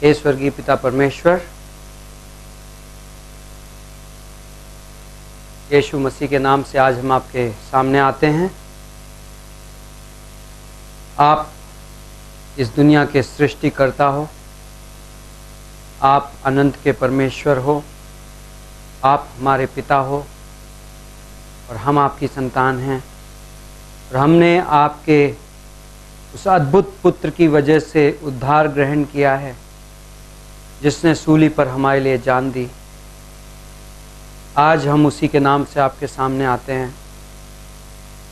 हे स्वर्गीय पिता परमेश्वर, यीशु मसीह के नाम से आज हम आपके सामने आते हैं। आप इस दुनिया के सृष्टिकर्ता हो, आप अनंत के परमेश्वर हो, आप हमारे पिता हो और हम आपकी संतान हैं। और हमने आपके उस अद्भुत पुत्र की वजह से उद्धार ग्रहण किया है, जिसने सूली पर हमारे लिए जान दी। आज हम उसी के नाम से आपके सामने आते हैं,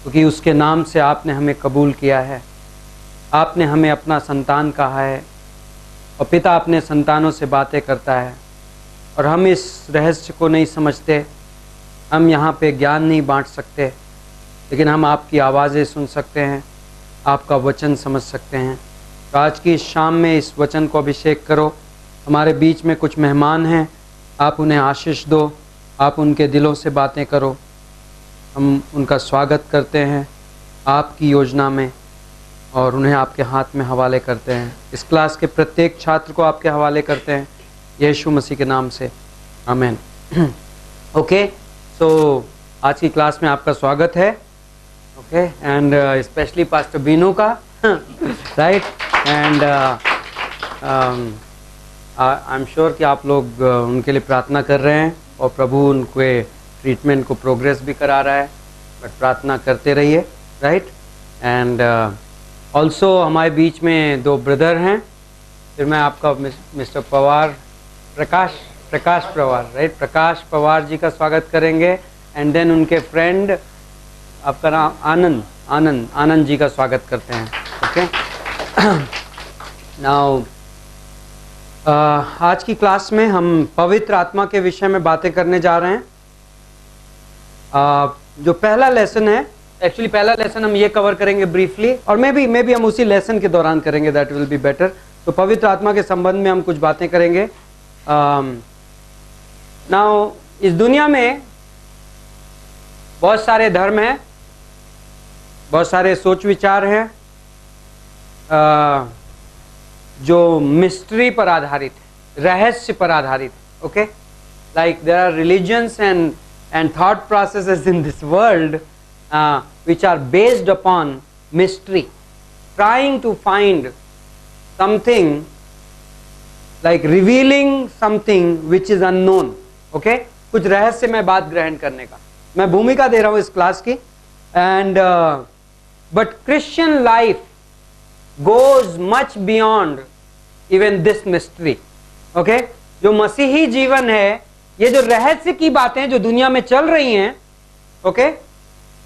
क्योंकि उसके नाम से आपने हमें कबूल किया है, आपने हमें अपना संतान कहा है और पिता अपने संतानों से बातें करता है। और हम इस रहस्य को नहीं समझते, हम यहाँ पे ज्ञान नहीं बांट सकते, लेकिन हम आपकी आवाज़ें सुन सकते हैं, आपका वचन समझ सकते हैं। तो आज की इस शाम में इस वचन को अभिषेक करो। हमारे बीच में कुछ मेहमान हैं, आप उन्हें आशीष दो, आप उनके दिलों से बातें करो। हम उनका स्वागत करते हैं आपकी योजना में और उन्हें आपके हाथ में हवाले करते हैं। इस क्लास के प्रत्येक छात्र को आपके हवाले करते हैं, यीशु मसीह के नाम से, आमीन। ओके, सो आज की क्लास में आपका स्वागत है। Okay, and specially pastor Binu का, right. And I am sure कि आप लोग उनके लिए प्रार्थना कर रहे हैं और प्रभु उनके ट्रीटमेंट को प्रोग्रेस भी करा रहा है, बट प्रार्थना करते रहिए, राइट। एंड ऑल्सो हमारे बीच में दो ब्रदर हैं। फिर मैं आपका मिस्टर पवार, प्रकाश पवार, राइट, प्रकाश पवार जी का स्वागत करेंगे। एंड देन उनके फ्रेंड, आपका नाम आनंद जी का स्वागत करते हैं। ओके, नाउ आज की क्लास में हम पवित्र आत्मा के विषय में बातें करने जा रहे हैं। जो पहला लेसन है, एक्चुअली पहला लेसन हम ये कवर करेंगे ब्रीफली, और मे बी हम उसी लेसन के दौरान करेंगे, दैट विल बी बेटर। तो पवित्र आत्मा के संबंध में हम कुछ बातें करेंगे। नाउ इस दुनिया में बहुत सारे धर्म हैं, बहुत सारे सोच विचार हैं जो मिस्ट्री पर आधारित है, रहस्य पर आधारित है। Okay, like there are religions and thought processes in this world which are based upon mystery, trying to find something, like revealing something which is unknown. Okay, कुछ रहस्यमय बात ग्रहण करने का मैं भूमिका दे रहा हूँ इस क्लास की। And but Christian life goes much beyond even this mystery. Okay, जो मसीही जीवन है, ये जो रहस्य की बातें जो दुनिया में चल रही हैं, okay,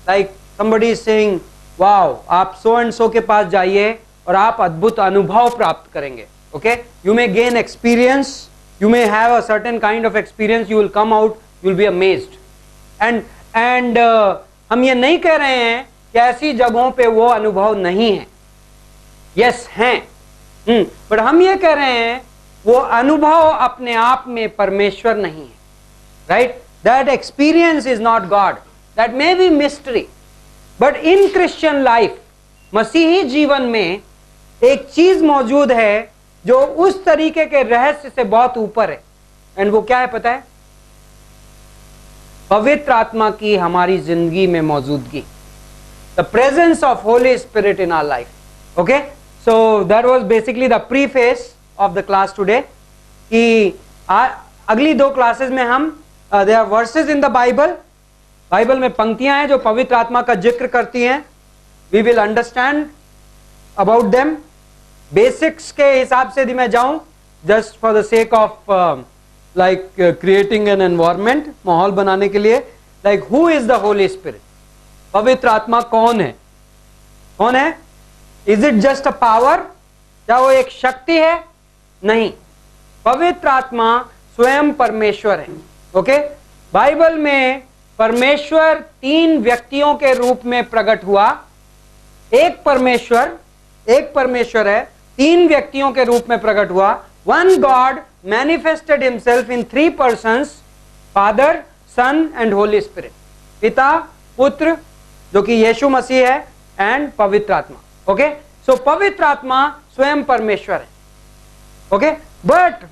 like somebody is saying, wow, आप so and so के पास जाइए और आप अद्भुत अनुभव प्राप्त करेंगे। Okay, you may gain experience, you may have a certain kind of experience, you will come out, you will be amazed. And हम ये नहीं कह रहे हैं कि ऐसी जगहों पे वो अनुभव नहीं है, यस हैं, बट हम ये कह रहे हैं वो अनुभव अपने आप में परमेश्वर नहीं है, right. That experience is not God, that may be mystery, but in Christian life, मसीही जीवन में एक चीज मौजूद है जो उस तरीके के रहस्य से बहुत ऊपर है। एंड वो क्या है पता है? पवित्र आत्मा की हमारी जिंदगी में मौजूदगी, the presence of Holy spirit in our life. Okay, so that was basically the preface of the class today कि अगली दो क्लासेस में हम there are verses in the Bible, Bible में पंक्तियां हैं जो पवित्र आत्मा का जिक्र करती हैं। we will understand about them। Basics के हिसाब से यदि मैं जाऊं, just for the sake of like creating an environment, माहौल बनाने के लिए, like who is the Holy Spirit? पवित्र आत्मा कौन है? कौन है? Is it just a power? क्या वो एक शक्ति है? नहीं, पवित्र आत्मा स्वयं परमेश्वर है। ओके, बाइबल में परमेश्वर तीन व्यक्तियों के रूप में प्रकट हुआ। एक परमेश्वर है, तीन व्यक्तियों के रूप में प्रकट हुआ। One God manifested himself in three persons, Father, Son and Holy Spirit. पिता, पुत्र जो कि यीशु मसीह है, एंड पवित्र आत्मा। ओके, सो पवित्र आत्मा स्वयं परमेश्वर है। ओके, बट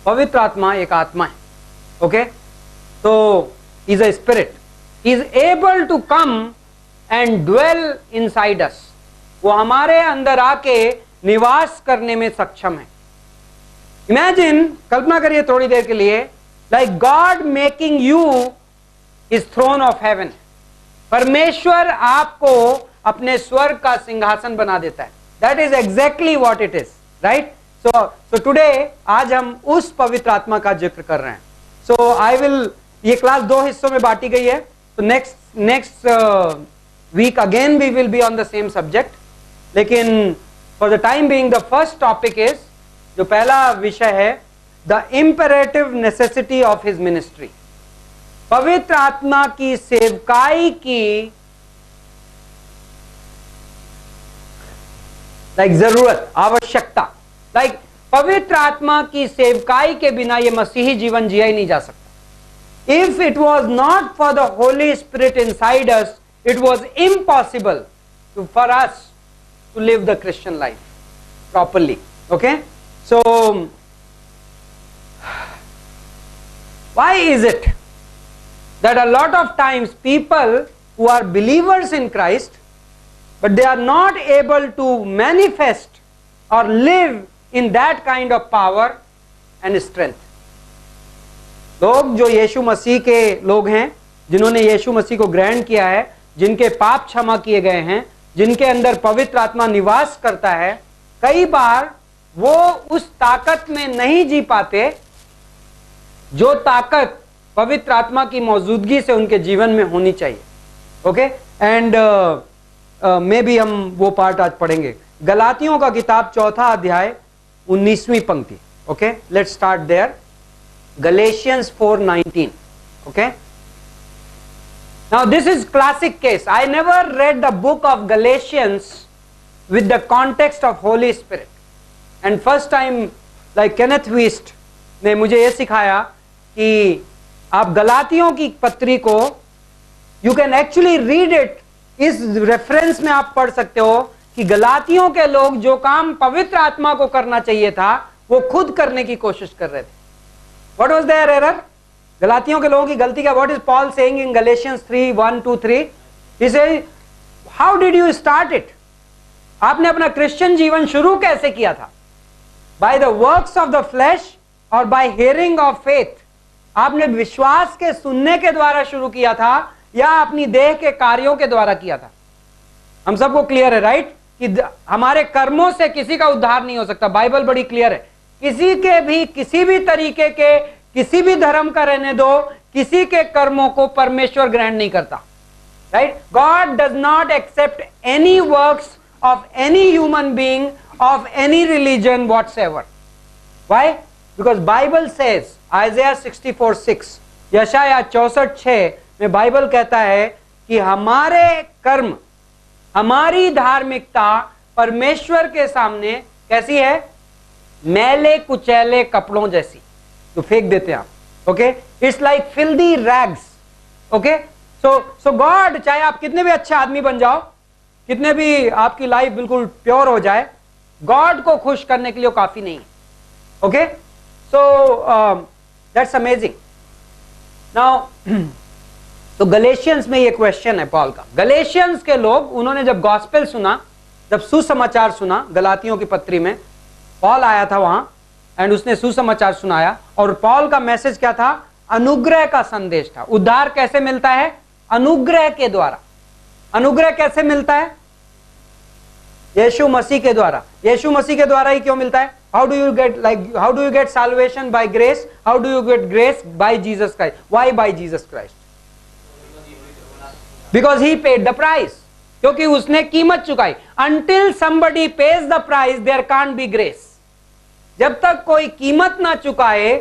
पवित्र आत्मा एक आत्मा है, ओके, तो is a spirit, is able to come and dwell inside us, वो हमारे अंदर आके निवास करने में सक्षम है। इमेजिन, कल्पना करिए थोड़ी देर के लिए, like God making you is throne of haven, परमेश्वर आपको अपने स्वर्ग का सिंहासन बना देता है। That is exactly what it is, right? So today, आज हम उस पवित्र आत्मा का जिक्र कर रहे हैं। सो आई विल, ये क्लास 2 हिस्सों में बांटी गई है, तो next week again we will be on the same subject, लेकिन for the time being the first topic is, जो पहला विषय है, the imperative necessity of his ministry, पवित्र आत्मा की सेवकाई की जरूरत, आवश्यकता। पवित्र आत्मा की सेवकाई के बिना ये मसीही जीवन जिया ही नहीं जा सकता। If it was not for the Holi Spirit inside us, it was impossible for us to live the Christian life properly, okay? So why is it that a lot of times people who are believers in Christ, but they are not able to manifest or live in that kind of power and strength? लोग जो यीशु मसीह के लोग हैं, जिन्होंने यीशु मसीह को ग्रहण किया है, जिनके पाप क्षमा किए गए हैं, जिनके अंदर पवित्र आत्मा निवास करता है, कई बार वो उस ताकत में नहीं जी पाते जो ताकत पवित्र आत्मा की मौजूदगी से उनके जीवन में होनी चाहिए, ओके? एंड मे बी हम वो पार्ट आज पढ़ेंगे। गलातियों का किताब 4 अध्याय 19वीं पंक्ति, okay? Let's start there. Galatians 4:19, okay? Now this is classic case. I never read the book of Galatians with the context of Holy Spirit, and first time like Kenneth Wuest ने मुझे ये सिखाया कि आप गलातियों की पत्री को, you can actually read it, इस रेफरेंस में आप पढ़ सकते हो कि गलातियों के लोग जो काम पवित्र आत्मा को करना चाहिए था, वो खुद करने की कोशिश कर रहे थे। What was their error? गलातियों के लोगों की गलती क्या? What is Paul saying in Galatians 3:1-3? He says, how did you start it? आपने अपना क्रिश्चियन जीवन शुरू कैसे किया था? By the works of the flesh और बाय हियरिंग ऑफ फेथ? आपने विश्वास के सुनने के द्वारा शुरू किया था या अपनी देह के कार्यों के द्वारा किया था? हम सबको क्लियर है, राइट, कि हमारे कर्मों से किसी का उद्धार नहीं हो सकता। बाइबल बड़ी क्लियर है, किसी के भी, किसी भी तरीके के, किसी भी धर्म का रहने दो, किसी के कर्मों को परमेश्वर ग्रहण नहीं करता, right? God does not accept any works of any human being of any religion whatsoever. Why? Because Bible says, Isaiah 64:6, यशाया 64:6 में बाइबल कहता है कि हमारे कर्म, हमारी धार्मिकता परमेश्वर के सामने कैसी है? मैले कुचैले कपड़ों जैसी, तो फेंक देते हैं आप, okay? It's like filthy rags, okay? So God, चाहे आप कितने भी अच्छे आदमी बन जाओ, कितने भी आपकी लाइफ बिल्कुल प्योर हो जाए, गॉड को खुश करने के लिए काफी नहीं है, okay? So that's amazing. Now तो गलेशियंस में ये क्वेश्चन है पॉल का। गलेशियंस के लोग, उन्होंने जब गॉस्पेल सुना, जब सुसमाचार सुना, गलातियों की पत्री में पॉल आया था वहां, एंड उसने सुसमाचार सुनाया, और पॉल का मैसेज क्या था? अनुग्रह का संदेश था। उद्धार कैसे मिलता है? अनुग्रह के द्वारा। अनुग्रह कैसे मिलता है? यीशु मसीह के द्वारा। यीशु मसीह के द्वारा ही क्यों मिलता है? How do you get salvation? By grace. How do you get grace? By Jesus Christ. Why by Jesus Christ? Because he paid the price. क्योंकि उसने कीमत चुकाई। Until somebody pays the price, there can't be grace. जब तक कोई कीमत ना चुकाए,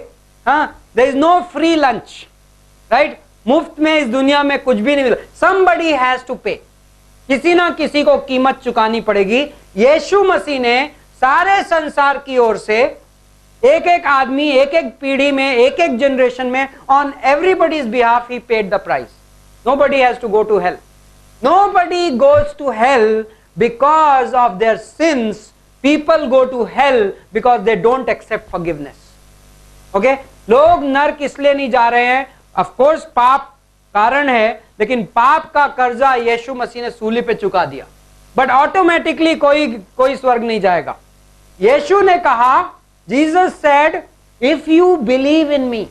हाँ, there is no free lunch, right? मुफ्त में इस दुनिया में कुछ भी नहीं मिला। Somebody has to pay. किसी ना किसी को कीमत चुकानी पड़ेगी। यीशु मसीह ने सारे संसार की ओर से एक एक आदमी, एक एक पीढ़ी में, एक एक जनरेशन में, on everybody's behalf he paid the price. Nobody has to go to hell. Nobody goes to hell because of their sins. people go to hell because they don't accept forgiveness. Okay, लोग नर्क इसलिए नहीं जा रहे हैं, of course पाप कारण है, लेकिन पाप का कर्जा यीशु मसीह ने सूली पे चुका दिया, बट ऑटोमेटिकली कोई स्वर्ग नहीं जाएगा. यीशु ने कहा, Jesus said, if you believe in me,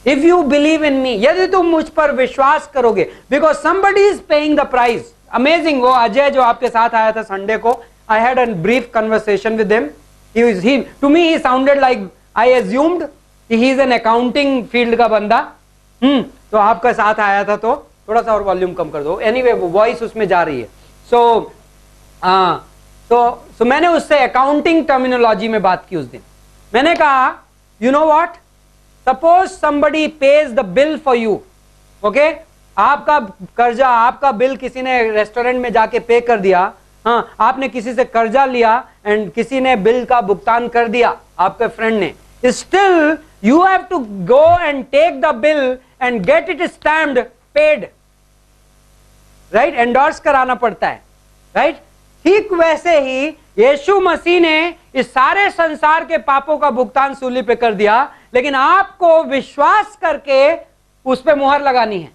if you believe in me, यदि तुम मुझ पर विश्वास करोगे, because somebody is paying the price. Amazing. वो अजय जो आपके साथ आया था संडे को, I had a brief conversation with him. To me he sounded like, I assumed he is an accounting field का बंदा. तो आपका साथ आया था, तो थोड़ा सा और वॉल्यूम कम कर दो. Anyway, वो वॉइस उसमें जा रही है. So मैंने उससे अकाउंटिंग टर्मिनोलॉजी में बात की उस दिन. मैंने कहा, you know what? Suppose somebody pays the bill for you. Okay? आपका कर्जा, आपका बिल किसी ने रेस्टोरेंट में जाके पे कर दिया. हाँ, आपने किसी से कर्जा लिया एंड किसी ने बिल का भुगतान कर दिया, आपके फ्रेंड ने. Still you have to go and take the bill and get it stamped paid. Right, endorse कराना पड़ता है. राइट, ठीक वैसे ही यीशु मसीह ने इस सारे संसार के पापों का भुगतान सूली पे कर दिया, लेकिन आपको विश्वास करके उस पे मुहर लगानी है.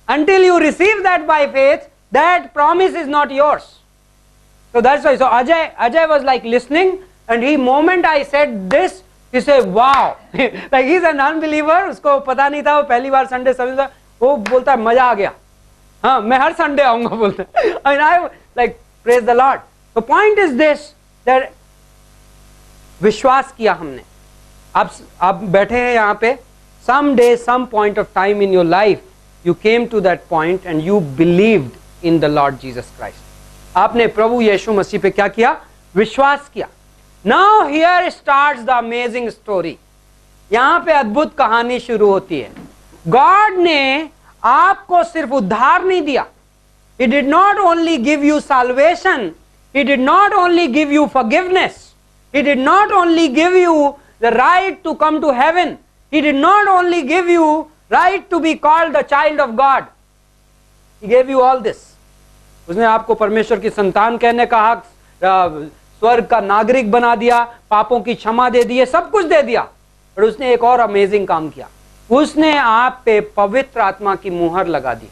Until you receive that by faith, that promise is not yours. So that's why. So Ajay was like listening, and moment I said this, he said, "Wow!" Like he's an unbeliever. उसको पता नहीं था, वो पहली बार Sunday service था. वो बोलता है मजा आ गया. हाँ, मैं हर संडे आऊंगा बोलता है. I mean, I like praise the Lord. The point is this, that विश्वास किया हमने. आप बैठे हैं यहाँ पे. Someday, some point of time in your life, you came to that point and you believed in the Lord Jesus Christ. आपने प्रभु यीशु मसीह पे क्या किया? विश्वास किया. Now here starts the amazing story. यहाँ पे अद्भुत कहानी शुरू होती है. God ने आपको सिर्फ उद्धार नहीं दिया. He did not only give you salvation. He did not only give you forgiveness. He did not only give you the right to come to heaven. He did not only give you right to be called the child of God. He gave you all this. उसने आपको परमेश्वर की संतान कहने का हक, स्वर्ग का नागरिक बना दिया, पापों की क्षमा दे दी, सब कुछ दे दिया. और उसने एक और अमेजिंग काम किया. उसने आप पे पवित्र आत्मा की मुहर लगा दी.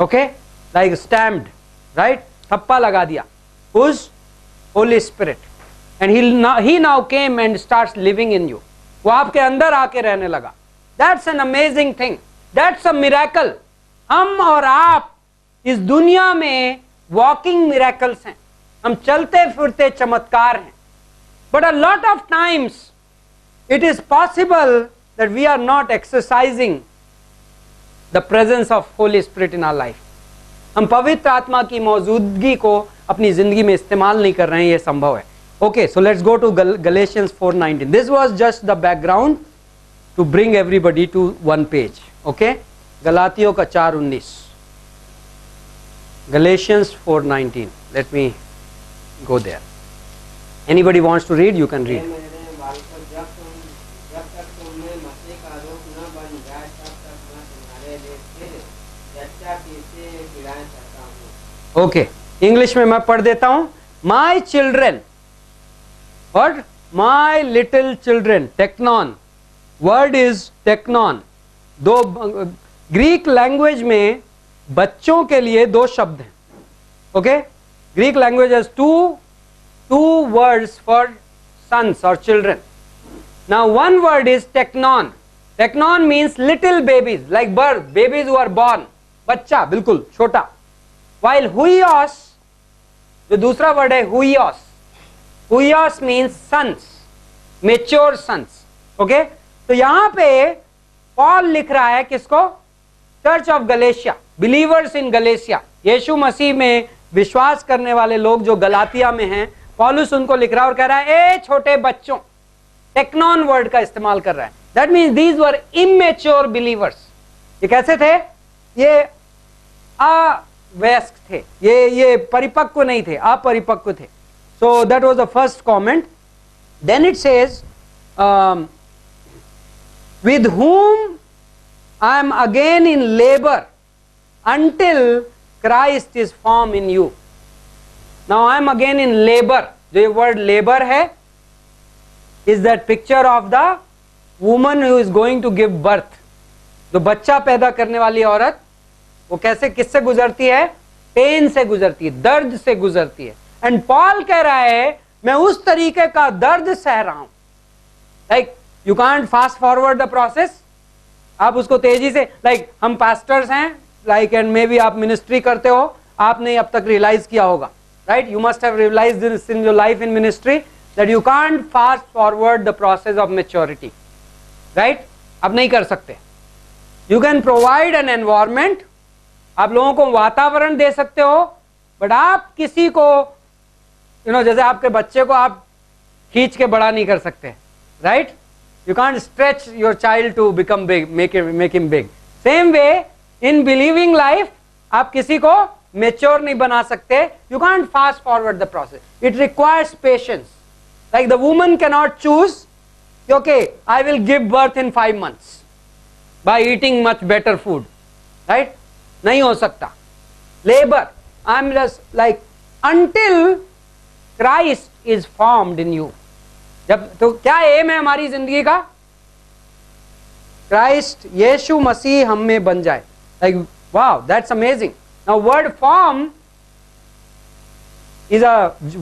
ओके, लाइक स्टैम्प्ड, राइट, थप्पा लगा दिया. उस Holi spirit, and he now came and starts living in you. वो आपके अंदर आके रहने लगा. That's an amazing thing. That's a miracle. हम और आप इस दुनिया में walking miracles हैं. हम चलते फिरते चमत्कार हैं. But a lot of times it is possible that we are not exercising the presence of Holy Spirit in our life. हम पवित्र आत्मा की मौजूदगी को अपनी जिंदगी में इस्तेमाल नहीं कर रहे हैं, ये संभव है. Okay, so let's go to Galatians 4:19. This was just the background to bring everybody to one page. Okay, गलातियों का 4:19. Galatians 4:19. Let me go there. Anybody wants to read? You can read. Okay, English में मैं पढ़ देता हूँ. My children. What? My little children. Teknon. Word is teknon. दो Greek language में बच्चों के लिए दो शब्द हैं. Okay, Greek language has two words for sons or children. Now one word is teknon. Teknon means little babies, like birth, babies who are born. बच्चा बिल्कुल छोटा. While huios, जो दूसरा वर्ड है huios. Huios means sons, mature sons. Okay? तो यहां पे Paul लिख रहा है किसको? चर्च ऑफ गलेशिया, बिलीवर्स इन गलेशिया, यीशु मसीह में विश्वास करने वाले लोग जो गलातिया में हैं. पौलुस उनको लिख रहा है और कह रहा है, ए छोटे बच्चों, टेक्नॉन वर्ड का इस्तेमाल कर रहा है. That means these were immature believers. ये कैसे थे? ये अवयस्क थे, ये परिपक्व नहीं थे, अपरिपक्व थे. So that was the first comment. Then it says, with whom I am again in labor until Christ is formed in you. Now I am again in labor. जो ये वर्ड लेबर है, is that picture of the woman who is going to give birth. जो बच्चा पैदा करने वाली औरत, वो कैसे, किससे गुजरती है? पेन से गुजरती है, दर्द से गुजरती है। एंड पॉल कह रहा है मैं उस तरीके का दर्द सह रहा हूं। Like you can't fast forward the process. आप उसको तेजी से, लाइक हम पास्टर्स हैं, लाइक एंड मे बी आप मिनिस्ट्री करते हो, आपने अब तक रियलाइज किया होगा, right? You must have realised this in your life in ministry that you can't fast forward the process of maturity, right? आप नहीं कर सकते। You can provide an environment, आप लोगों को वातावरण दे सकते हो, बट आप किसी को जैसे आपके बच्चे को आप खींच के बड़ा नहीं कर सकते, right? You can't stretch your child to become big, make him big. Same way in believing life आप किसी को मेच्योर नहीं बना सकते। You can't fast forward the process, it requires patience. Like the woman can not choose okay I will give birth in 5 months by eating much better food, right? नहीं हो सकता। Labour, I am just like until Christ is formed in you. जब तो क्या M है हमारी जिंदगी का? क्राइस्ट यीशु मसीह हम में बन जाए. Like wow, that's amazing. Now word form is a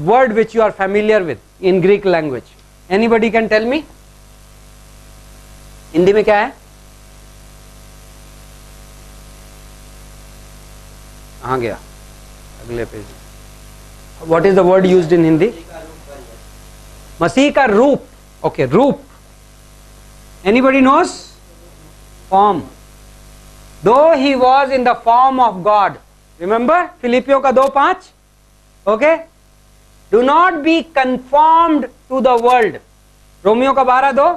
word which you are familiar with in Greek language. Anybody can tell me? Hindi में क्या है? कहाँ गया? अगले page. What is the word used in Hindi? मसीह का रूप. Okay, रूप. Anybody knows? Form. Though he was in the form of God. Remember? फिलिपियों का 2:5. Okay? Do not be conformed to the world. Romeo का 12:2.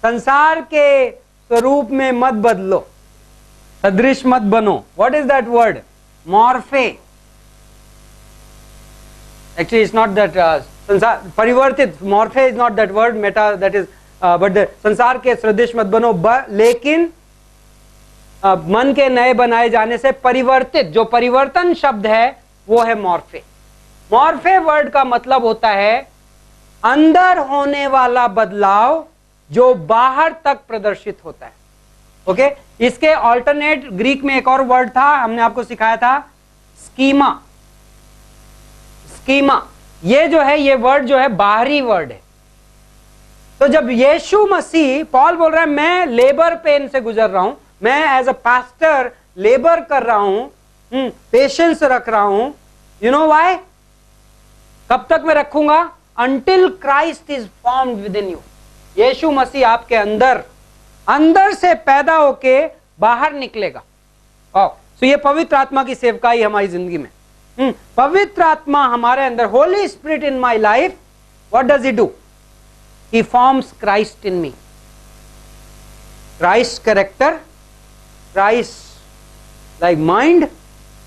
संसार के स्वरूप में मत बदलो, सदृश मत बनो. What is that word? Morphe. Actually, it's not that संसार परिवर्तित. Morphe is not that word. Meta that is, but the संसार के सदृश मत बनो, लेकिन मन के नए बनाए जाने से परिवर्तित. जो परिवर्तन शब्द है वो है मॉर्फे. मॉर्फे वर्ड का मतलब होता है अंदर होने वाला बदलाव जो बाहर तक प्रदर्शित होता है. ओके, इसके ऑल्टरनेट ग्रीक में एक और वर्ड था, हमने आपको सिखाया था, स्कीमा. स्कीमा ये जो है, ये वर्ड जो है बाहरी वर्ड है. तो जब यीशु मसीह, पॉल बोल रहा है मैं लेबर पेन से गुजर रहा हूं, मैं एज अ पास्टर लेबर कर रहा हूं, पेशेंस रख रहा हूं. You know why? कब तक मैं रखूंगा? Until Christ is formed within you. यीशु मसीह आपके अंदर, अंदर से पैदा होके बाहर निकलेगा. सो ये पवित्र आत्मा की सेवकाई हमारी जिंदगी में. पवित्र आत्मा हमारे अंदर, Holy spirit in my life, what does he do? He forms Christ in me. Christ character, Christ like mind,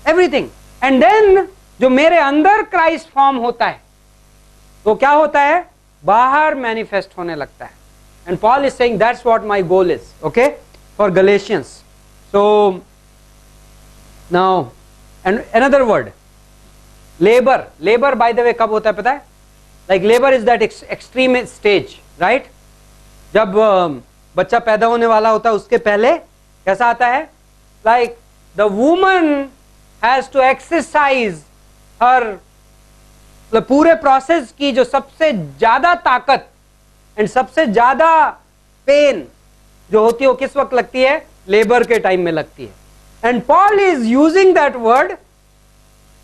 everything. And then जो मेरे अंदर क्राइस्ट फॉर्म होता है तो क्या होता है? बाहर मैनिफेस्ट होने लगता है. And Paul is saying that's what my goal is. Okay, for Galatians. So now and another word, labour. Labour by the वे कब होता है पता है? Like labour is that extreme stage, right? जब बच्चा पैदा होने वाला होता है उसके पहले कैसा आता है? Like the woman has to exercise her, पूरे प्रोसेस की जो सबसे ज्यादा ताकत एंड सबसे ज्यादा पेन जो होती है वो किस वक्त लगती है? लेबर के टाइम में लगती है. And Paul is using that word.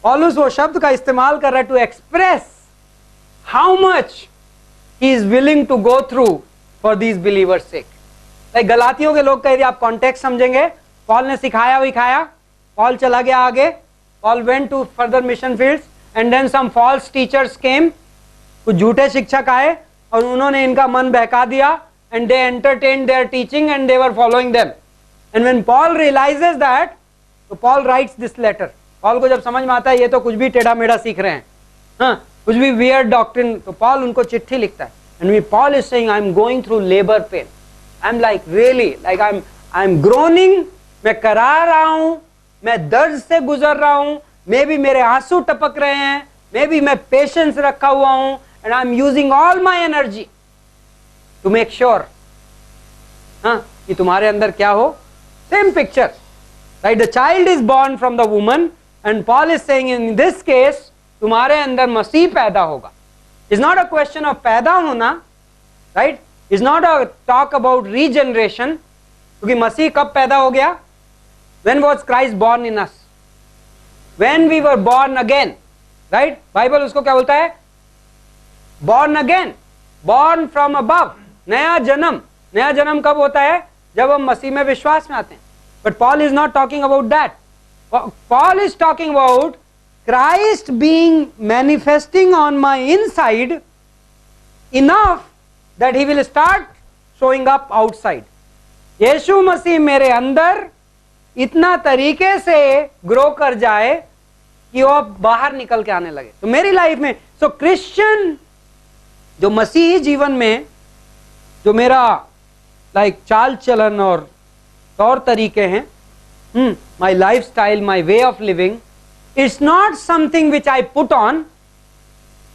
पॉलुस वो शब्द का इस्तेमाल कर रहा है to express how much he is willing to go through for these believers sake. Like गलातियों के लोग का यदि आप कॉन्टेक्स्ट समझेंगे, पॉल ने सिखाया विखाया, पॉल चला गया आगे, Paul went to further mission fields, and then some false teachers came. कुछ झूठे शिक्षक आए और उन्होंने इनका मन बहका दिया, and they entertained their teaching and they were following them. And when Paul realizes that, तो Paul writes this letter. Paul को जब समझ में आता है ये तो कुछ भी टेढ़ा मेढ़ा सीख रहे हैं, हाँ, कुछ भी वियर्ड डॉक्ट्रिन, तो पॉल उनको चिट्ठी लिखता है. And Paul is saying I am going through labour pain. I am like really, like I am groaning. मैं करा रहा हूं, मैं दर्द से गुजर रहा हूं, मे भी मेरे आंसू टपक रहे हैं, मे बी मैं पेशेंस रखा हुआ हूं and I am using all my energy to make sure कि तुम्हारे अंदर क्या हो. Same picture, right? The child is born from the woman and Paul is saying in this case तुम्हारे अंदर मसीह पैदा होगा. Is not a question of पैदा होना, right? Is not a talk about regeneration, क्योंकि मसीह कब पैदा हो गया? When was Christ born in us? When we were born again, right? Bible उसको क्या बोलता है? Born again, born from above, नया जन्म. नया जन्म कब होता है? जब हम मसीह में विश्वास में आते हैं. But Paul is not talking about that. Paul is talking about Christ being manifesting on my inside enough that he will start showing up outside. यीशु मसीह मेरे अंदर इतना तरीके से ग्रो कर जाए कि वो बाहर निकल के आने लगे. तो मेरी लाइफ में क्रिश्चियन जो मसीही जीवन में जो मेरा चाल चलन और तौर तरीके हैं, my life style, my way of living, it's not something which I put on.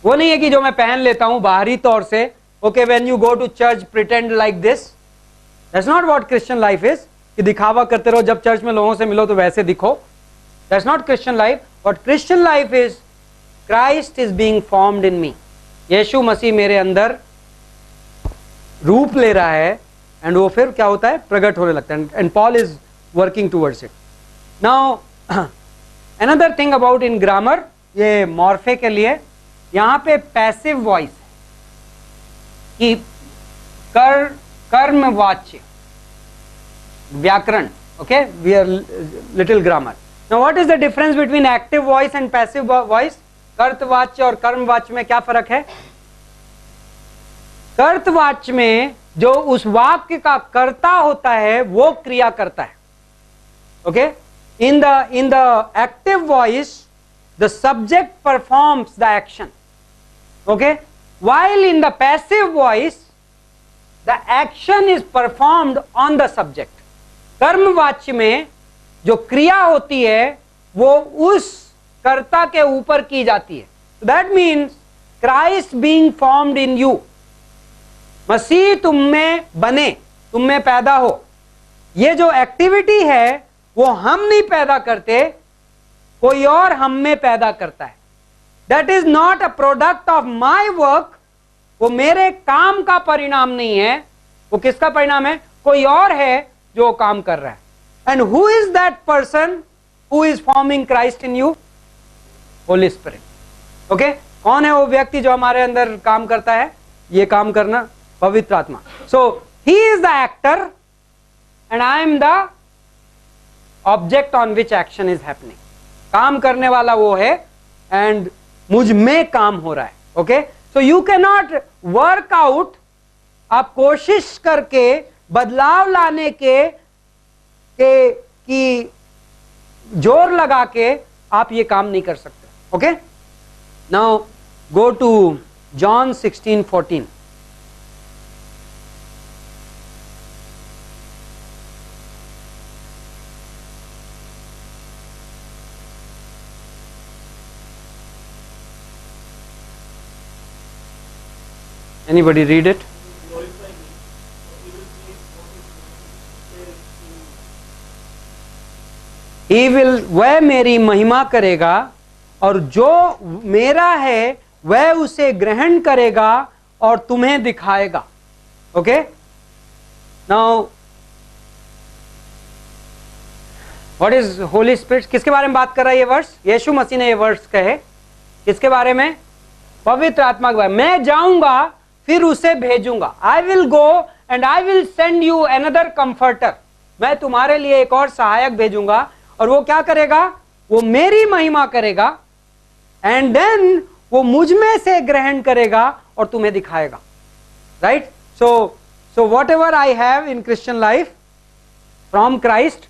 वो नहीं है कि जो मैं पहन लेता हूं बाहरी तौर से. Okay, when you go to church pretend like this. That's not what Christian life is, कि दिखावा करते रहो, जब चर्च में लोगों से मिलो तो वैसे दिखो. That's not Christian life. What Christian life is, Christ is being formed in me. यीशु मसीह मेरे अंदर रूप ले रहा है एंड वो फिर क्या होता है? प्रकट होने लगता है. And Paul is working towards it. Now another thing about in grammar, ये मॉर्फे के लिए यहां पे पैसिव वॉइस कि कर्मवाच्य व्याकरण. Okay, we are little grammar. Now what is the difference between active voice and passive voice? कर्तवाच्य और कर्मवाच्य में क्या फर्क है? कर्तवाच्य में जो उस वाक्य का कर्ता होता है वो क्रिया करता है. Okay, in the active voice the subject performs the action. Okay, while in the passive voice the action is performed on the subject. कर्मवाच्य में जो क्रिया होती है वो उस कर्ता के ऊपर की जाती है. That means Christ being formed in you. मसीह तुम में बने, तुम में पैदा हो. ये जो एक्टिविटी है वो हम नहीं पैदा करते, कोई और हम में पैदा करता है. That is not a product of my work. वो मेरे काम का परिणाम नहीं है. वो किसका परिणाम है? कोई और है जो काम कर रहा है. And who is that person who is forming Christ in you? Holy Spirit. Okay? कौन है वो व्यक्ति जो हमारे अंदर काम करता है? ये काम करना पवित्र आत्मा. So he is the actor and I am the object on which action is happening. काम करने वाला वो है and मुझ में काम हो रहा है. Okay, so you can not work out. आप कोशिश करके बदलाव लाने के कि जोर लगा के आप ये काम नहीं कर सकते. Okay, now go to John 16:14. Anybody read it? He will, वह मेरी महिमा करेगा और जो मेरा है वह उसे ग्रहण करेगा और तुम्हें दिखाएगा. Okay, now what is Holi spirit? किसके बारे में बात कर रहा है ये वर्ष? यीशु मसीह ने ये वर्ष कहे किसके बारे में? पवित्र आत्मा के बारे में. मैं जाऊंगा फिर उसे भेजूंगा. आई will go and I will send you another comforter. मैं तुम्हारे लिए एक और सहायक भेजूंगा और वो क्या करेगा? वो मेरी महिमा करेगा एंड देन वो मुझ में से ग्रहण करेगा और तुम्हें दिखाएगा. Right? So whatever I have in Christian life from Christ,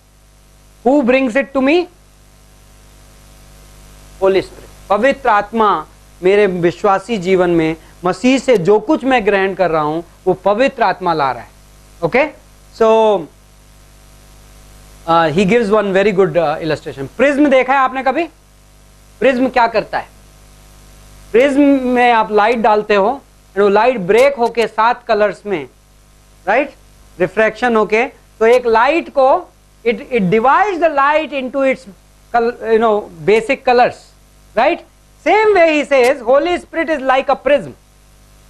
who brings it to me? Holy spirit. पवित्र आत्मा मेरे विश्वासी जीवन में मसीह से जो कुछ मैं ग्रहण कर रहा हूं वो पवित्र आत्मा ला रहा है. Okay, so he gives one very good illustration. Prism देखा है आपने कभी? प्रिज्म क्या करता है? प्रिज्म में आप लाइट डालते हो एंड वो लाइट ब्रेक होके 7 कलर्स में, राइट, रिफ्रैक्शन होके, तो एक लाइट को it divides the light into its basic colors, right? Same way he says Holy Spirit is like a prism.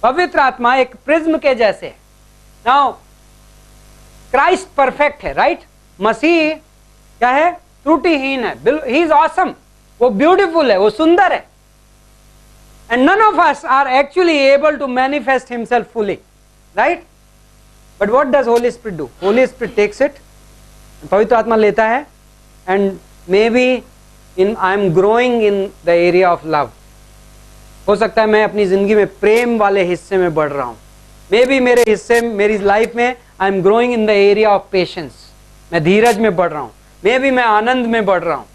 पवित्र आत्मा एक प्रिज्म के जैसे है. Now Christ perfect है, right? मसीह क्या है? त्रुटिहीन है, he is awesome, वो beautiful है, वो सुंदर है. And none of us are actually able to manifest himself fully, right? But what does Holy Spirit do? Holy Spirit takes it, पवित्र आत्मा लेता है, and maybe I am growing in the area of love. हो सकता है मैं अपनी जिंदगी में प्रेम वाले हिस्से में बढ़ रहा हूँ. मे बी मेरे हिस्से, मेरी लाइफ में I am growing in the area of patience, मैं धीरज में बढ़ रहा हूँ. मे बी मैं आनंद में बढ़ रहा हूँ.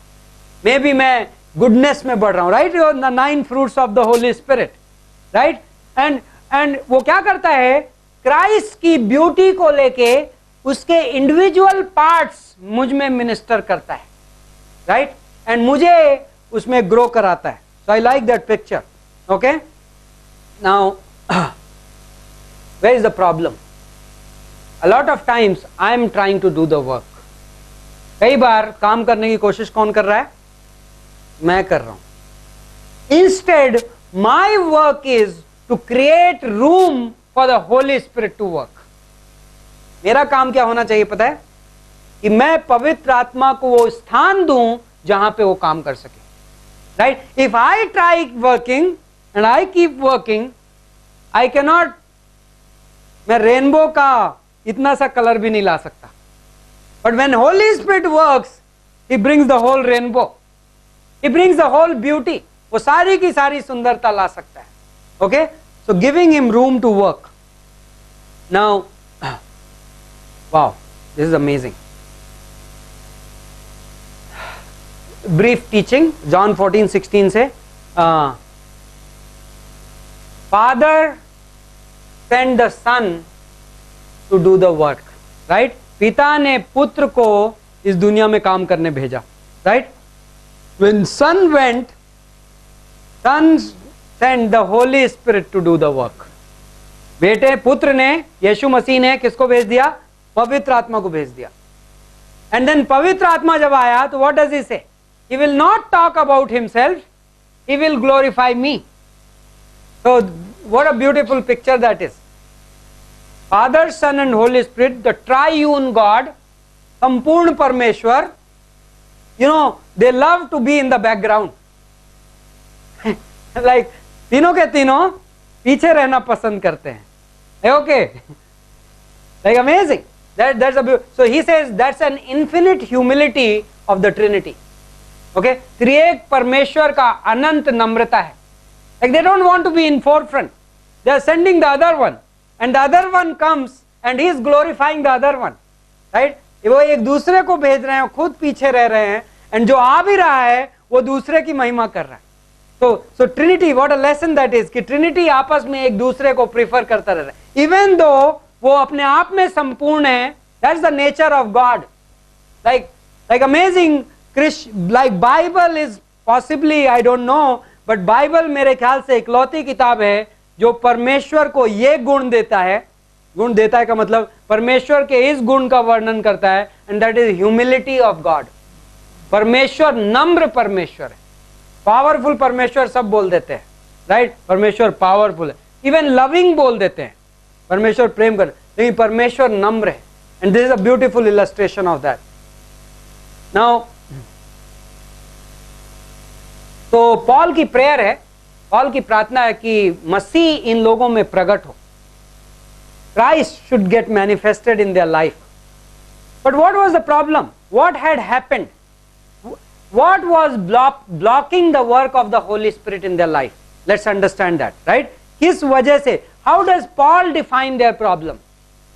मे बी मैं गुडनेस में बढ़ रहा हूँ, right? The 9 fruits of the Holi spirit, right? And वो क्या करता है? क्राइस्ट की ब्यूटी को लेके उसके इंडिविजुअल पार्ट्स मुझ में मिनिस्टर करता है, राइट? एंड मुझे उसमें ग्रो कराता है. So I like that picture. Okay, now where is the problem? A lot of times I am trying to do the work. कई बार काम करने की कोशिश कौन कर रहा है? मैं कर रहा हूं. Instead my work is to create room for the Holi spirit to work. मेरा काम क्या होना चाहिए पता है? कि मैं पवित्र आत्मा को वो स्थान दूं जहां पे वो काम कर सके, right? If I try working and I keep working, I can not, मैं रेनबो का इतना सा कलर भी नहीं ला सकता. But when holy spirit works, he brings the whole rainbow, he brings the whole beauty. वो सारी की सारी सुंदरता ला सकता है. Okay, so giving him room to work. Now wow, this is amazing. Brief teaching, John 14:16 से, Father sent the Son to do the work, right? पिता ने पुत्र को इस दुनिया में काम करने भेजा, right? When Son went, Son sent the Holy Spirit to do the work. बेटे, पुत्र ने, यीशु मसीह ने किसको भेज दिया? पवित्र आत्मा को भेज दिया. एंड देन पवित्र आत्मा जब आया तो what does he say? He will not talk about himself, he will glorify me. So what a beautiful picture that is. Father, Son and Holy Spirit, the triune God, संपूर्ण परमेश्वर, you know, they love to be in the background. Like तीनों के तीनों पीछे रहना पसंद करते हैं. Okay, like amazing. That's a so he says that's an infinite humility of the Trinity. Okay, त्रिएक परमेश्वर का अनंत नम्रता है. Like they don't want to be in forefront, they are sending the other one, and the other one comes and he is glorifying the other one, right? वो एक दूसरे को भेज रहे हैं, खुद पीछे रह रहे हैं, and जो आ भी रहा है वो दूसरे की महिमा कर रहा है. So Trinity, what a lesson that is, कि Trinity आपस में एक दूसरे को प्रीफर करता रह रहा है. Even though वो अपने आप में संपूर्ण है, that's the nature of God. Like amazing, like Bible is possibly, I don't know, but Bible मेरे ख्याल से इकलौती किताब है जो परमेश्वर को ये गुण देता है. गुण देता है का मतलब परमेश्वर के इस गुण का वर्णन करता है, and that is humility of God. परमेश्वर नम्र परमेश्वर है. पावरफुल परमेश्वर सब बोल देते हैं, राइट? परमेश्वर पावरफुल है. इवन लविंग बोल देते हैं, परमेश्वर प्रेम कर, लेकिन परमेश्वर नम्र है. And this is a beautiful illustration of that. Now तो पॉल की प्रेयर है, पॉल की प्रार्थना है कि मसीह इन लोगों में प्रकट हो. Christ should get manifested in their life. But what was the problem? What had happened? What was blocking the work of the Holy Spirit in their life? Let's understand that, right? किस वजह से? How does Paul define their problem?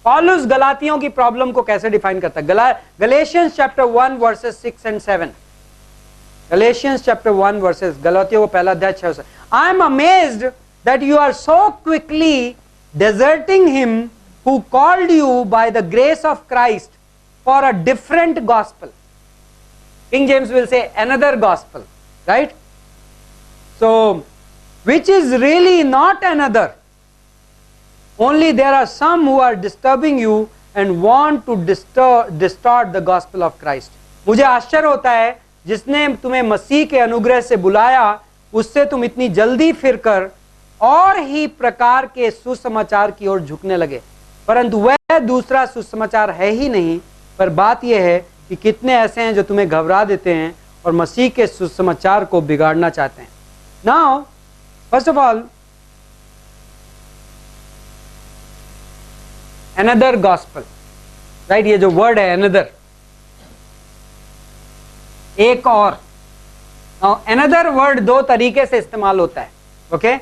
पॉलुस गलातियों की problem को कैसे define करता है? Galatians chapter 1 verses 6 and 7. Galatians chapter 1 verses, गलातियों को पहला अध्याय 6. I am amazed that you are so quickly deserting him who called you by the grace of Christ for a different gospel. King James will say another gospel, right? So which is really not another. Only there are some who are disturbing you and want to distort the gospel of Christ. मुझे आश्चर्य होता है जिसने तुम्हें मसीह के अनुग्रह से बुलाया उससे तुम इतनी जल्दी फिरकर और ही प्रकार के सुसमाचार की ओर झुकने लगे, परंतु वह दूसरा सुसमाचार है ही नहीं। पर बात यह है कि कितने ऐसे हैं जो तुम्हें घबरा देते हैं और मसीह के सुसमाचार को बिगाड़ना चाहते हैं। Now first of all, another gospel, right? ये जो वर्ड है another, एक और। Now another word दो तरीके से इस्तेमाल होता है, okay?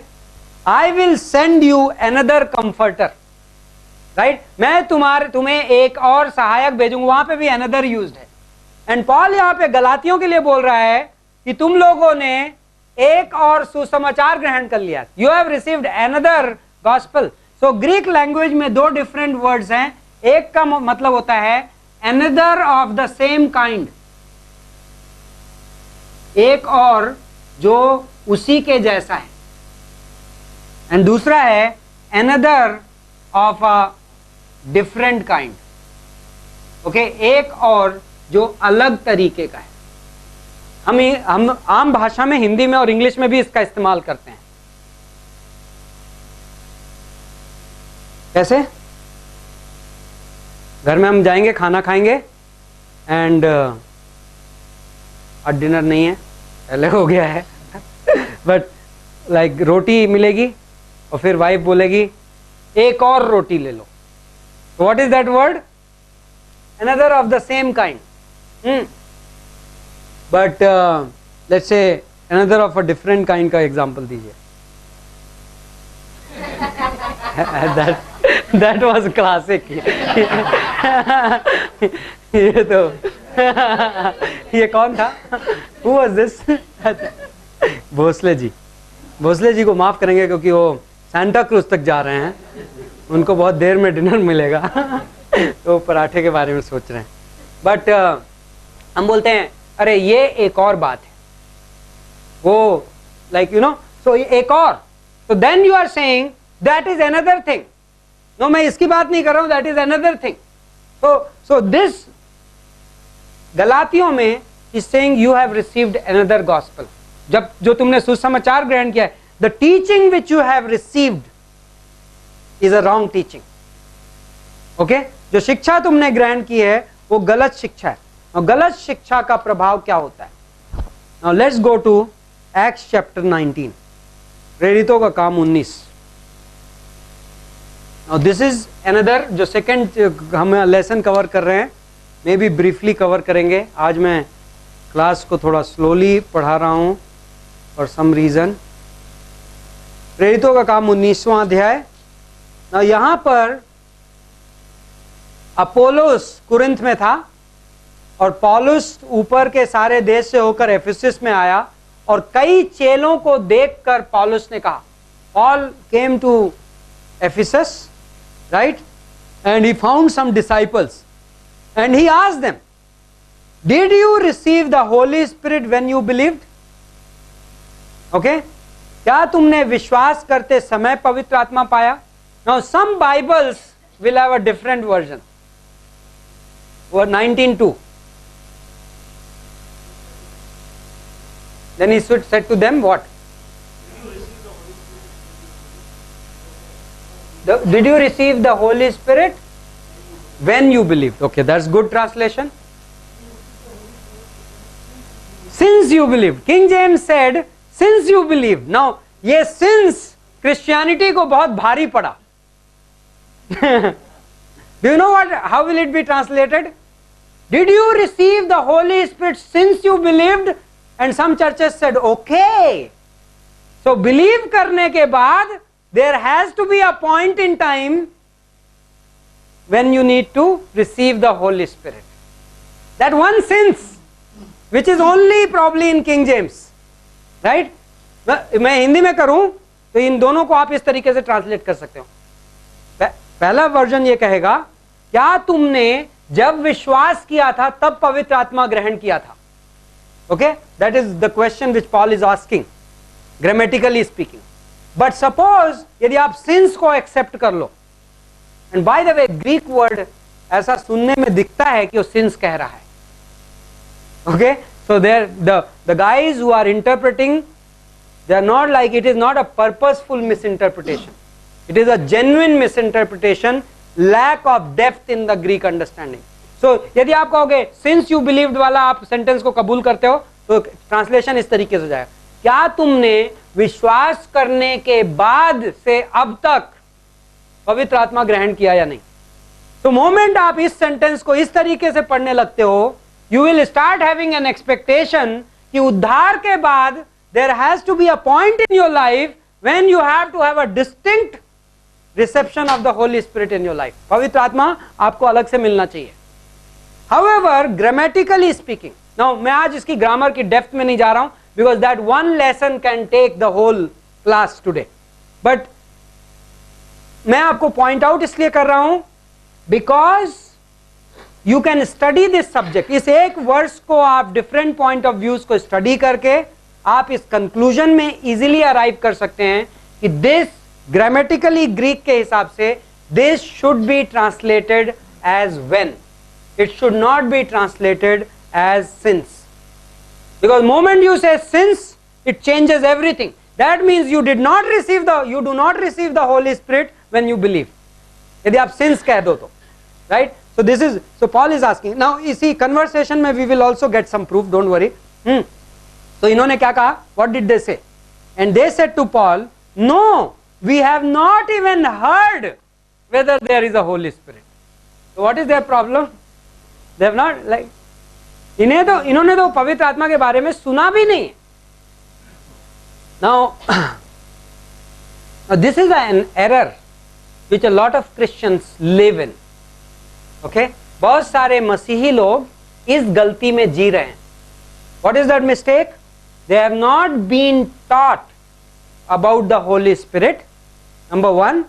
I will send you another comforter, right? मैं तुम्हें एक और सहायक भेजूंगा, वहां पे भी another used है। एंड पॉल यहाँ पे गलातियों के लिए बोल रहा है कि तुम लोगों ने एक और सुसमाचार ग्रहण कर लिया, you have received another gospel। So Greek language में दो डिफरेंट वर्ड्स हैं, एक का मतलब होता है another of the same kind, एक और जो उसी के जैसा है, एंड दूसरा है another of a different kind, okay, एक और जो अलग तरीके का है। हम आम भाषा में हिंदी में और इंग्लिश में भी इसका इस्तेमाल करते हैं। कैसे? घर में हम जाएंगे, खाना खाएंगे एंड आज डिनर नहीं है, पहले हो गया है बट लाइक रोटी मिलेगी और फिर वाइफ बोलेगी एक और रोटी ले लो। What is that word? Another of the same kind. But let's say another of a different kind का एग्जांपल दीजिए। that was classic। ये तो ये कौन था? Who was this? Bhosle ji. Bhosle ji को माफ करेंगे क्योंकि वो सांता क्रूज तक जा रहे हैं, उनको बहुत देर में डिनर मिलेगा तो पराठे के बारे में सोच रहे हैं। बट हम बोलते हैं अरे ये एक और बात है, वो लाइक यू नो, सो एक और, तो then you are saying that is another thing. नो, मैं इसकी बात नहीं कर रहा हूं, that is another thing. So this गलातियों में is saying you have received another gospel. जब जो तुमने सुसमाचार ग्रहण किया है, the teaching which you have received is a wrong teaching. Okay, जो शिक्षा तुमने ग्रहण की है वो गलत शिक्षा है। और गलत शिक्षा का प्रभाव क्या होता है? Now let's go to Acts chapter 19, प्रेरितों का काम 19। नाउ दिस इज अनदर, जो सेकंड हम लेसन कवर कर रहे हैं, मे बी ब्रीफली कवर करेंगे। आज मैं क्लास को थोड़ा स्लोली पढ़ा रहा हूं फॉर सम रीजन। प्रेरितों का काम 19वां अध्याय। नाउ यहां पर अपोलोस कुरिन्थ में था और पौलुस ऊपर के सारे देश से होकर एफिसस में आया, और कई चेलों को देखकर पौलुस ने कहा, Paul came to Ephesus, right, and he found some disciples and he asked them, did you receive the Holi spirit when you believed? Okay, क्या तुमने विश्वास करते समय पवित्र आत्मा पाया? Now some Bibles will have a different version. 19:2, then he said to them what? Did you receive the Holy Spirit when you believed? Okay, that's good translation. Since you believed. King James said since you believed. Now ये since Christianity को बहुत भारी पड़ा। Do you know what? How will it be translated? Did you receive the Holy Spirit since you believed? And some churches said, okay. So believe करने के बाद there has to be a point in time when you need to receive the Holy Spirit. That one since, which is only probably in King James, right? मैं हिंदी में करूं तो इन दोनों को आप इस तरीके से ट्रांसलेट कर सकते हो। पहला वर्जन ये कहेगा, क्या तुमने जब विश्वास किया था तब पवित्र आत्मा ग्रहण किया था? Okay, that is the question which Paul is asking. Grammatically speaking. But suppose यदि आप सिंस को एक्सेप्ट कर लो, and by the way Greek word ऐसा सुनने में दिखता है कि वो सिंस कह रहा है. Okay, so the guys who are interpreting, they are not like, it is not a purposeful misinterpretation, it is a genuine misinterpretation, lack of depth in the Greek understanding. So यदि आप कहोगे since you believed वाला आप sentence को कबूल करते हो, तो ट्रांसलेशन इस तरीके से हो जाएगा, क्या तुमने विश्वास करने के बाद से अब तक पवित्र आत्मा ग्रहण किया या नहीं. तो मोमेंट आप इस सेंटेंस को इस तरीके से पढ़ने लगते हो, you will start having an expectation कि उद्धार के बाद there has to be a point in your life when you have to have a distinct reception of the Holy Spirit in your life. पवित्र आत्मा आपको अलग से मिलना चाहिए. However, grammatically speaking, now मैं आज इसकी ग्रामर की डेप्थ में नहीं जा रहा हूं, because that one lesson can take the whole class today. But मैं आपको पॉइंट आउट इसलिए कर रहा हूं because you can study this subject. इस एक वर्स को आप डिफरेंट पॉइंट ऑफ व्यूज को स्टडी करके आप इस कंक्लूजन में इजीली अराइव कर सकते हैं कि दिस ग्रामेटिकली ग्रीक के हिसाब से this should be translated as when, it should not be translated as since, because moment you say since it changes everything. That means you do not receive the Holy Spirit when you believe. यदि आप since कह दो तो, right? So Paul is asking. Now you see conversation में we will also get some proof, don't worry. तो इन्होंने क्या कहा? What did they say? And they said to Paul, no, we have not even heard whether there is a Holy Spirit. So what is their problem? They have not, like, इन्होंने तो पवित्र आत्मा के बारे में सुना भी नहीं. Now this is an error which a lot of Christians live in. Okay बहुत सारे मसीही लोग इस गलती में जी रहे हैं. What is that mistake? They have not been taught about the Holi spirit. Number one,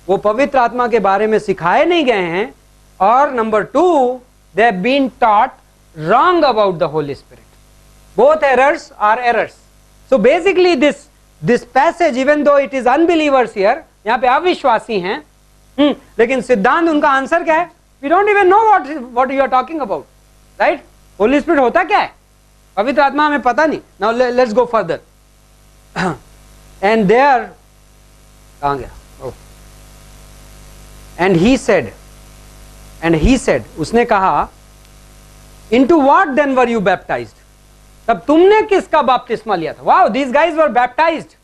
वो पवित्र आत्मा के बारे में सिखाए नहीं गए हैं, और number two, they have been taught wrong about the Holi spirit. Both errors are errors. So basically this passage, even though it is unbelievers here, यहाँ पे अविश्वासी हैं, लेकिन सिद्धांत उनका आंसर क्या है? We don't even know what you are talking about, right? Holy Spirit होता क्या है? पवित्र आत्मा हमें पता नहीं. Now let's go further. And there, कहाँ गया? Oh. And he said, उसने कहा, into what then were you baptized? तब तुमने किसका बपतिस्मा लिया था? Wow, these guys were baptized.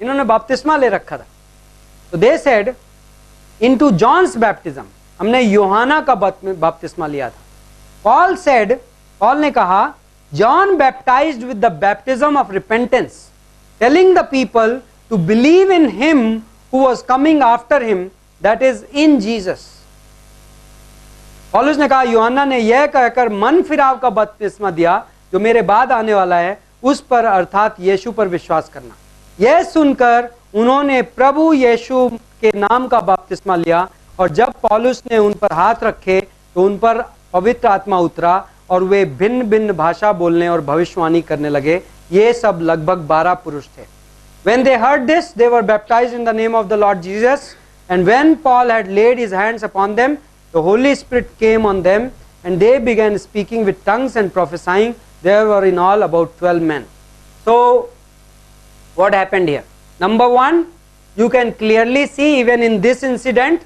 इन्होंने बपतिस्मा ले रखा था. So they said, into John's baptism. हमने यूहाना का बपतिस्मा लिया था. पॉल ने कहा, John baptized with the baptism of repentance, telling the people to believe in him who was coming after him, that is in Jesus. पौलुस ने कहा, यूहन्ना ने यह कहकर मन फिराव का बपतिस्मा दिया, जो मेरे बाद आने वाला है उस पर, अर्थात यीशु पर विश्वास करना. यह सुनकर उन्होंने प्रभु यीशु के नाम का बपतिस्मा लिया, और जब पौलुस ने उन पर हाथ रखे तो उन पर पवित्र आत्मा उतरा और वे भिन्न भिन्न भाषा बोलने और भविष्यवाणी करने लगे. ये सब लगभग 12 पुरुष थे. When they heard this, they were baptized in the name of the Lord Jesus. And when Paul had laid his hands upon them, the Holy Spirit came on them, and they began speaking with tongues and prophesying. There were in all about 12 men. So, what happened here? Number one, you can clearly see even in this incident,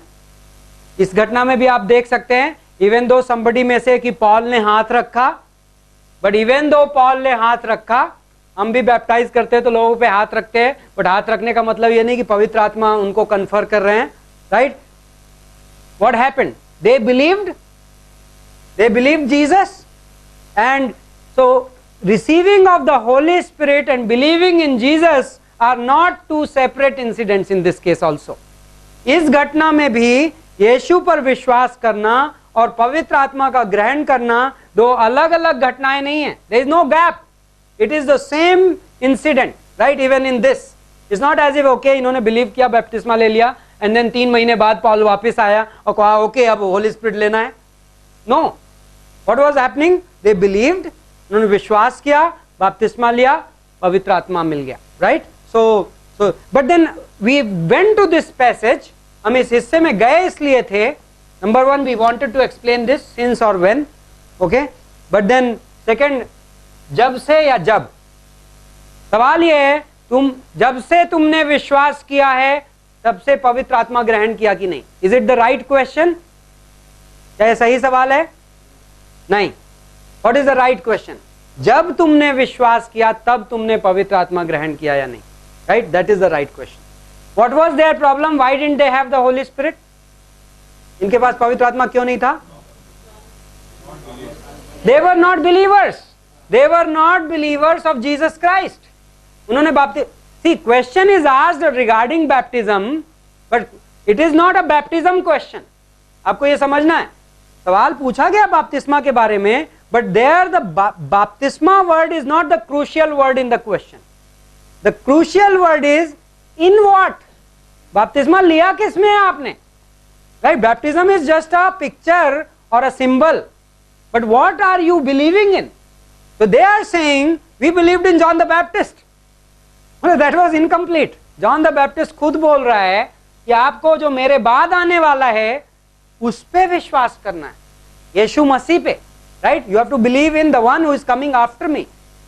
इस घटना में भी आप देख सकते हैं, even though somebody में से कि पॉल ने हाथ रखा, बट इवन दो पॉल ने हाथ रखा, हम भी बैप्टाइज करते हैं तो लोगों पे हाथ रखते हैं, बट हाथ रखने का मतलब ये नहीं कि पवित्र आत्मा उनको कन्फर कर रहे हैं, right? What happened? They believed Jesus, and so receiving of the Holy Spirit and believing in Jesus are not two separate incidents in this case also. इस घटना में भी यीशु पर विश्वास करना और पवित्र आत्मा का ग्रहण करना दो अलग अलग घटनाएं नहीं है. There is no gap. It is the same incident, right? Even in this, it's not as if okay इन्होंने बिलीव किया, बैप्टिस्मा ले लिया, and then 3 महीने बाद पॉल वापस आया और कहा okay अब होली स्पिरिट लेना है. No, what was happening? They believed, उन्होंने विश्वास किया, बपतिस्मा लिया, पवित्र आत्मा मिल गया, right? But then we went to this passage, हम इस हिस्से में गए इसलिए थे, number one we wanted to explain this since और when, okay, but then second, जब से या जब, सवाल ये है तुम जब से तुमने विश्वास किया है तब से पवित्र आत्मा ग्रहण किया कि नहीं? Is it the right question? क्या ये सही सवाल है? नहीं. What is the right question? जब तुमने विश्वास किया तब तुमने पवित्र आत्मा ग्रहण किया या नहीं? Right, that is the right question. What was there problem? Why didn't they have the Holi spirit? इनके पास पवित्र आत्मा क्यों नहीं था? They were not believers, they were not believers of Jesus Christ. उन्होंने see, question is asked regarding baptism, but it is not a baptism question. आपको ये समझना है, सवाल पूछा गया बपतिस्मा के बारे में, but there the baptisma word is not the crucial word in the question. The crucial word is in what? बपतिस्मा लिया किसमें है आपने? Right, baptism is just a picture or a symbol, but what are you believing in? So they are saying we believed in John the Baptist. That was incomplete. John the Baptist खुद बोल रहा है कि आपको जो मेरे बाद आने वाला है उस पे विश्वास करना है, यीशु मसीह पे. Right, you have to believe in the one who is coming after me.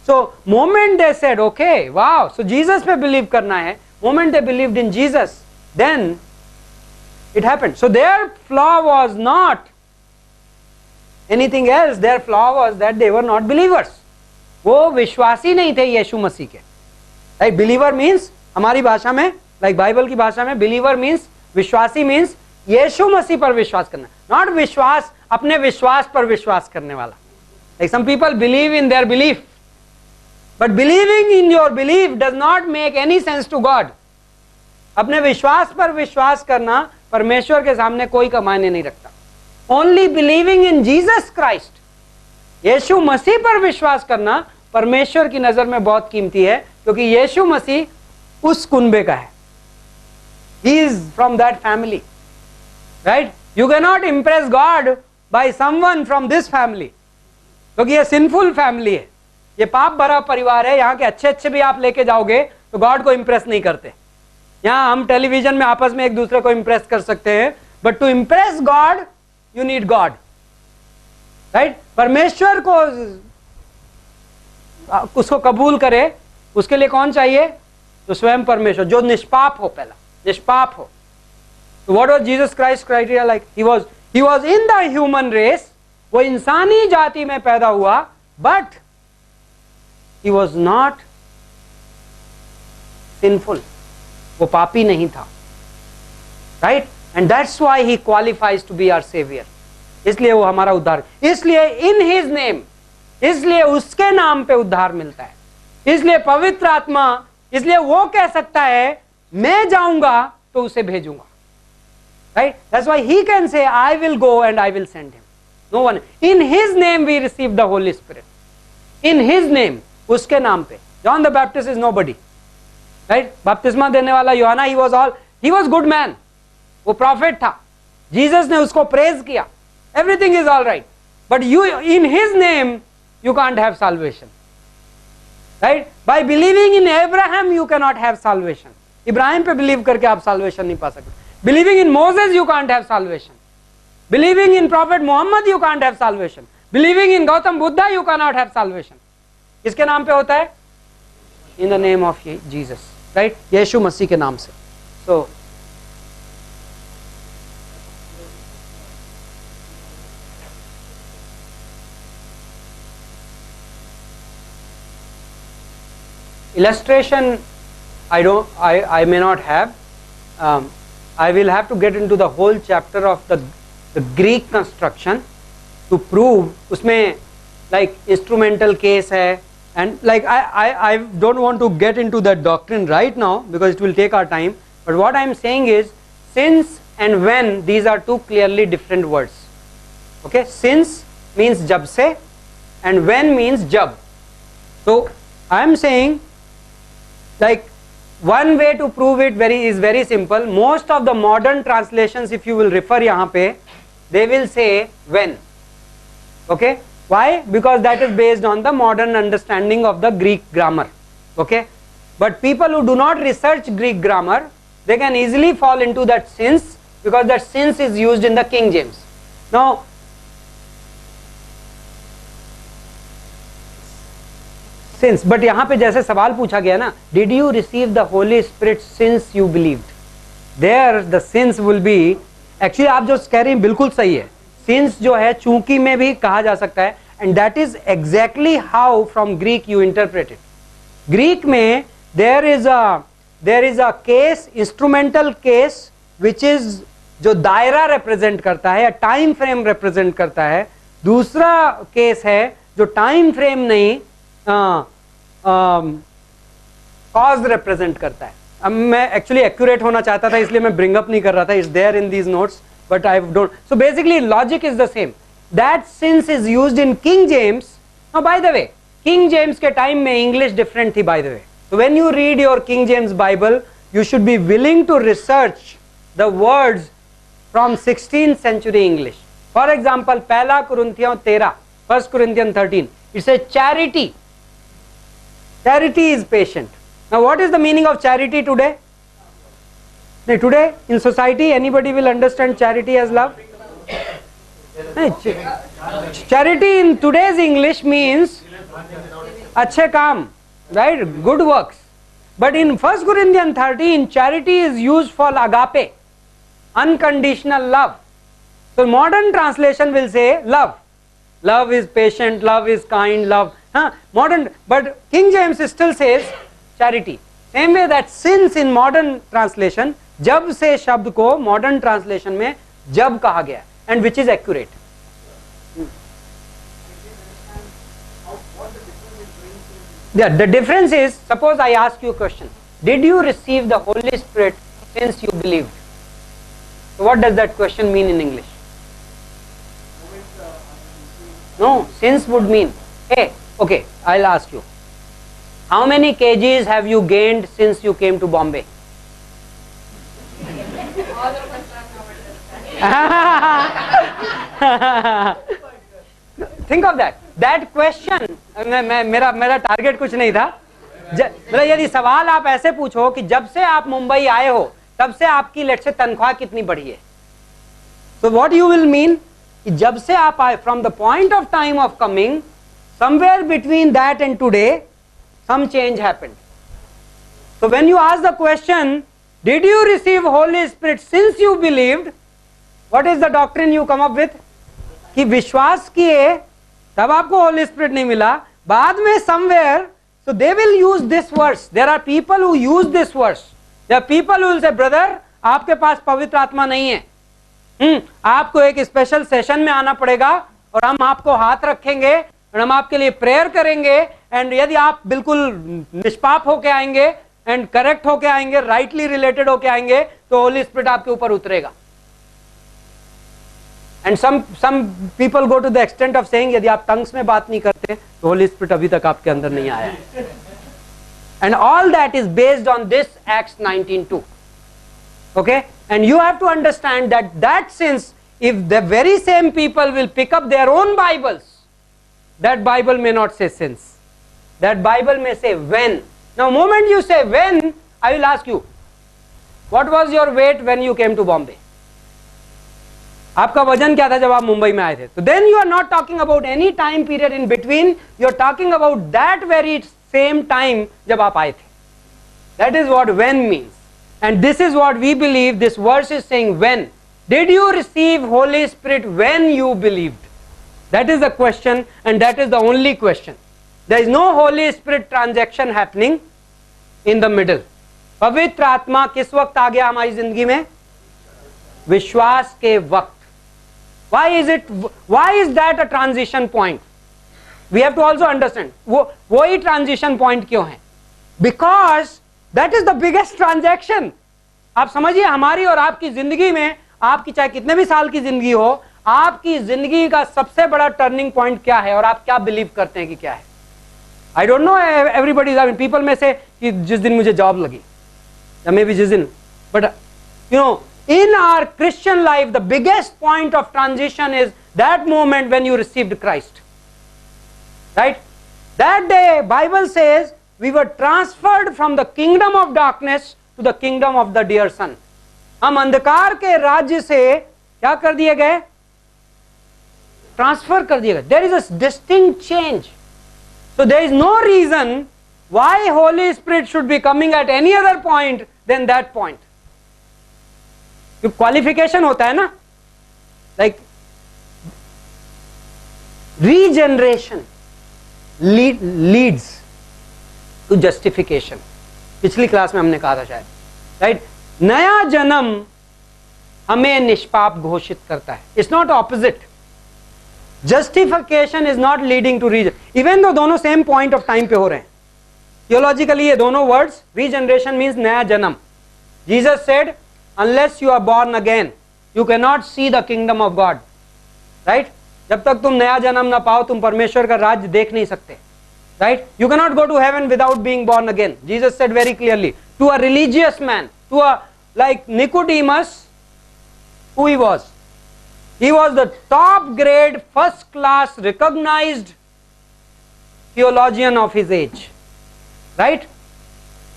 So moment they said okay wow, so Jesus पे बिलीव करना है, moment they believed in Jesus, then it happened. So their flaw was not anything else, their flaw was that they were not believers. वो विश्वासी नहीं थे यीशु मसीह के. Right, believer means हमारी भाषा में, लाइक बाइबल की भाषा में, बिलीवर मीन्स, विश्वासी मीन्स यीशु मसीह पर विश्वास करना, नॉट विश्वास अपने विश्वास पर विश्वास करने वाला. Like some people believe in their belief, but believing in your belief does not make any sense to God. अपने विश्वास पर विश्वास करना परमेश्वर के सामने कोई मायने नहीं रखता. Only believing in Jesus Christ, यीशु मसीह पर विश्वास करना परमेश्वर की नजर में बहुत कीमती है, क्योंकि यीशु मसीह उस कुनबे का है. He is from that family, right? You cannot impress God by someone from this family, क्योंकि ये sinful family है, ये पाप भरा परिवार है. यहाँ के अच्छे अच्छे भी आप लेके जाओगे तो गॉड को इंप्रेस नहीं करते. यहाँ हम टेलीविजन में आपस में एक दूसरे को इंप्रेस कर सकते हैं, but to impress God you need God. Right, परमेश्वर को उसको कबूल करे उसके लिए कौन चाहिए? तो स्वयं परमेश्वर, जो निष्पाप हो, पहला निष्पाप हो. तो what was Jesus Christ criteria? Like he was in the human race, वो इंसानी जाति में पैदा हुआ, but he was not sinful, वो पापी नहीं था. Right, and that's why he qualifies to be our saviour. इसलिए वो हमारा उद्धार, इसलिए इन हिज नेम, इसलिए उसके नाम पे उद्धार मिलता है. इसलिए पवित्र आत्मा, इसलिए वो कह सकता है मैं जाऊंगा तो उसे भेजूंगा. Right, that's why he can say I will go and I will send him. No one, in his name we receive the Holi spirit. In his name, उसके नाम पे. John the Baptist is nobody. Right, बपतिस्मा देने वाला यूहन्ना, he was good man, वो prophet था. Jesus ने उसको प्रेज किया, everything is all right, but you in his name you can't have salvation. Right, by believing in Abraham you cannot have salvation. Ibrahim पे बिलीव करके आप salvation नहीं पा सकते. Believing in Moses you can't have salvation. Believing in Prophet Muhammad you can't have salvation. Believing in Gautam Buddha you cannot have salvation. किसके नाम पे होता है? In the name of Jesus. Right, यीशु मसीह के नाम से. So illustration I may not have. I will have to get into the whole chapter of the Greek construction to prove. उसमें like instrumental case है, and like I don't want to get into that doctrine right now because it will take our time. But what I am saying is, since and when, these are two clearly different words. Okay, since means jab se and when means jab. So I am saying, like, one way to prove it is very simple. Most of the modern translations, if you will refer यहाँ पे, they will say when. Okay, why? Because that is based on the modern understanding of the Greek grammar. Okay, But people who do not research Greek grammar, they can easily fall into that sins, because that sins is used in the King James. Now sins, but यहाँ पे जैसे सवाल पूछा गया ना, did you receive the Holy Spirit since you believed? There the sins will be, actually आप जो कह रही हैं बिल्कुल सही है, sins जो है चूंकि में भी कहा जा सकता है, and that is exactly how from Greek you interpret it. Greek में there is a case, instrumental case, which is जो दायरा represent करता है या टाइम फ्रेम represent करता है, दूसरा केस है जो टाइम फ्रेम नहीं कॉज represent करता है. अब मैं एक्चुअली एक्यूरेट होना चाहता था इसलिए मैं ब्रिंग अप नहीं कर रहा था, it's there in these notes but I don't. So basically logic is the same. That sins is used in King James. Now by the way King James के टाइम में इंग्लिश डिफरेंट थी by the way. So when you read your King James Bible you should be willing to research the words from 16th century English. For example पहला कुरिन्थियों 13, 1 Corinthians 13, it's A charity. Charity is patient. Now what is the meaning of charity today? Today in society anybody will understand charity as love? Charity in today's English means अच्छे काम, right? Good works. But in 1 Corinthians 13 charity is used for agape, unconditional love. So modern translation will say love. Love is patient, love is kind, love. Modern, but King James still says charity. Same way that since in modern translation, जब से शब्द को modern translation में जब कहा गया, and which is accurate. Yeah, the difference is, suppose I ask you a question. Did you receive the Holy Spirit since you believed? So what does that question mean in English? No, since would mean, hey, okay, I'll ask you. How many kgs have you gained since you came to Bombay? Think of that. That question, मेरा target कुछ नहीं था. मतलब यदि सवाल आप ऐसे पूछो कि जब से आप मुंबई आए हो तब से आपकी लेट से तनख्वाह कितनी बढ़ी है, so what you will mean कि जब से आप आए, from the point of time of coming, somewhere between that and today some change happened. So when you ask the question, did you receive Holy Spirit since you believed, what is the doctrine you come up with? कि विश्वास किए तब आपको Holy Spirit नहीं मिला, बाद में somewhere, so they will use this verse. There are people who use this verse. There are people who will say, brother आपके पास पवित्र आत्मा नहीं है, आपको एक स्पेशल सेशन में आना पड़ेगा और हम आपको हाथ रखेंगे और हम आपके लिए प्रेयर करेंगे, एंड यदि आप बिल्कुल निष्पाप होके आएंगे एंड करेक्ट होके आएंगे, राइटली रिलेटेड होके आएंगे, तो होली स्पिरिट आपके ऊपर उतरेगा. And some people go to the extent of saying यदि आप टंग्स में बात नहीं करते तो होली स्पिरिट अभी तक आपके अंदर नहीं आया है. And all that is based on this acts 19:2. Okay, and you have to understand that since if the very same people will pick up their own Bibles, that Bible may not say since, that Bible may say when. Now moment you say when, I will ask you, what was your weight when you came to Bombay? आपका वजन क्या था जब आप मुंबई में आए थे? So then you are not talking about any time period in between, you are talking about that very same time जब आप आए थे. That is what when means. And this is what we believe this verse is saying. When did you receive Holy Spirit? When you believed. That is the question, and that is the only question. There is no Holy Spirit transaction happening in the middle. पवित्र आत्मा किस वक्त आ गया हमारी जिंदगी में? विश्वास के वक्त. Why is that a transition point? We have to also understand. वही transition point क्यों है? Because that is the biggest transaction. आप समझिए हमारी और आपकी जिंदगी में, आपकी चाहे कितने भी साल की जिंदगी हो, आपकी जिंदगी का सबसे बड़ा टर्निंग पॉइंट क्या है और आप क्या बिलीव करते हैं कि क्या है. आई डोंट नो एवरीबडी, पीपल में से कि जिस दिन मुझे जॉब लगी या मे बी जिस दिन, but you know in our Christian life the biggest point of transition is that moment when you received Christ, right? That day Bible says we were transferred from the kingdom of darkness to the kingdom of the dear son. हम अंधकार के राज्य से क्या कर दिए गए? Transfer कर दिए गए. There is a distinct change. So there is no reason why Holy Spirit should be coming at any other point than that point. Qualification होता है ना, like regeneration leads to justification. पिछली क्लास में हमने कहा था शायद, राइट? नया जन्म हमें निष्पाप घोषित करता है. It's not opposite. Justification is not leading to reason, even though दोनों सेम पॉइंट ऑफ टाइम पे हो रहे हैं. थियोलॉजिकली ये दोनों वर्ड्स, रीजनरेशन मीन्स नया जन्म. Jesus said unless you are born again you cannot see the kingdom of God, right? जब तक तुम नया जन्म ना पाओ तुम परमेश्वर का राज्य देख नहीं सकते, right? You cannot go to heaven without being born again. Jesus said very clearly to a religious man, to a like Nicodemus, who he was. He was the top grade, first class, recognized theologian of his age, right?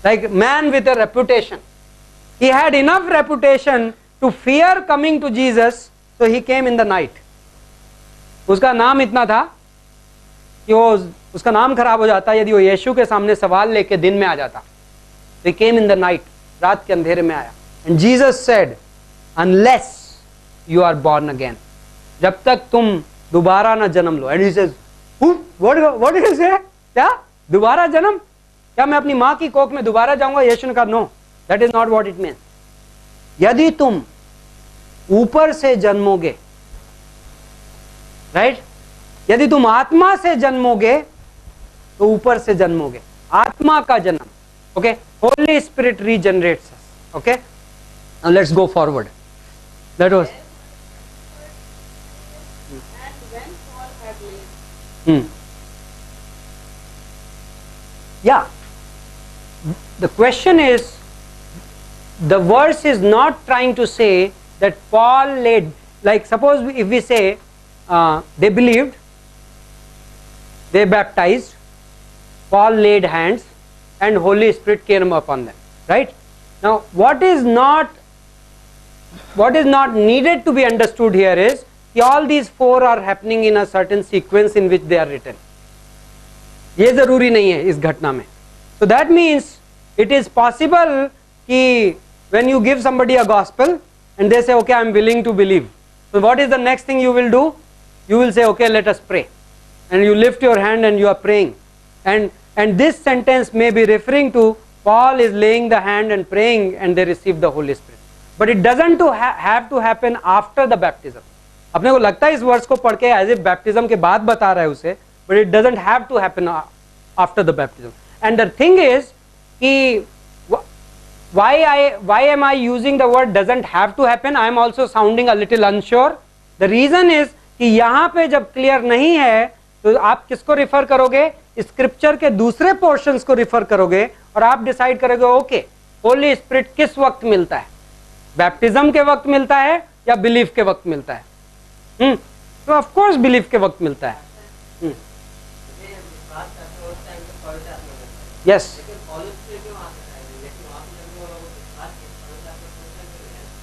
Like man with a reputation. He had enough reputation to fear coming to Jesus, so he came in the night. उसका नाम इतना था कि वो उसका नाम खराब हो जाता यदि वो यीशु के सामने सवाल लेके दिन में आ जाता. He came in the night, रात के अंधेरे में आया. And Jesus said, unless you are born again, जब तक तुम दोबारा ना जन्म लो. And he says, what did he say? क्या दोबारा जन्म? क्या मैं अपनी माँ की कोख में दोबारा जाऊंगा? यीशु ने कहा no, that is not what it means. यदि तुम ऊपर से जन्मोगे, राइट? यदि तुम आत्मा से जन्मोगे तो ऊपर से जन्मोगे, आत्मा का जन्म. Okay, Holi spirit regenerates us. Okay, now let's go forward. Let us yeah, the question is, the verse is not trying to say that Paul laid, like suppose if we say they believed, they baptized, Paul laid hands and Holy Spirit came upon them, right? Now what is not needed to be understood here is all these four are happening in a certain sequence in which they are written. ये जरूरी नहीं है इस घटना में. So that means it is possible कि when you give somebody a gospel and they say okay I am willing to believe, so what is the next thing you will do? You will say okay let us pray, and you lift your hand and you are praying, and this sentence may be referring to Paul is laying the hand and praying and they receive the Holy Spirit, but it doesn't have to happen after the baptism. अपने को लगता है इस वर्ष को पढ़ के as if baptism के बाद बता रहा है उसे, but it doesn't have to happen after the baptism. And the thing is कि why am I using the word doesn't have to happen? I am also sounding a little unsure. The reason is कि यहाँ पे जब clear नहीं है तो आप किसको रिफर करोगे? स्क्रिप्चर के दूसरे पोर्शंस को रिफर करोगे और आप डिसाइड करोगे ओके होली स्पिरिट किस वक्त मिलता है, बैप्टिज्म के वक्त मिलता है या बिलीफ के वक्त मिलता है? तो ऑफ कोर्स बिलीफ के वक्त मिलता है. यस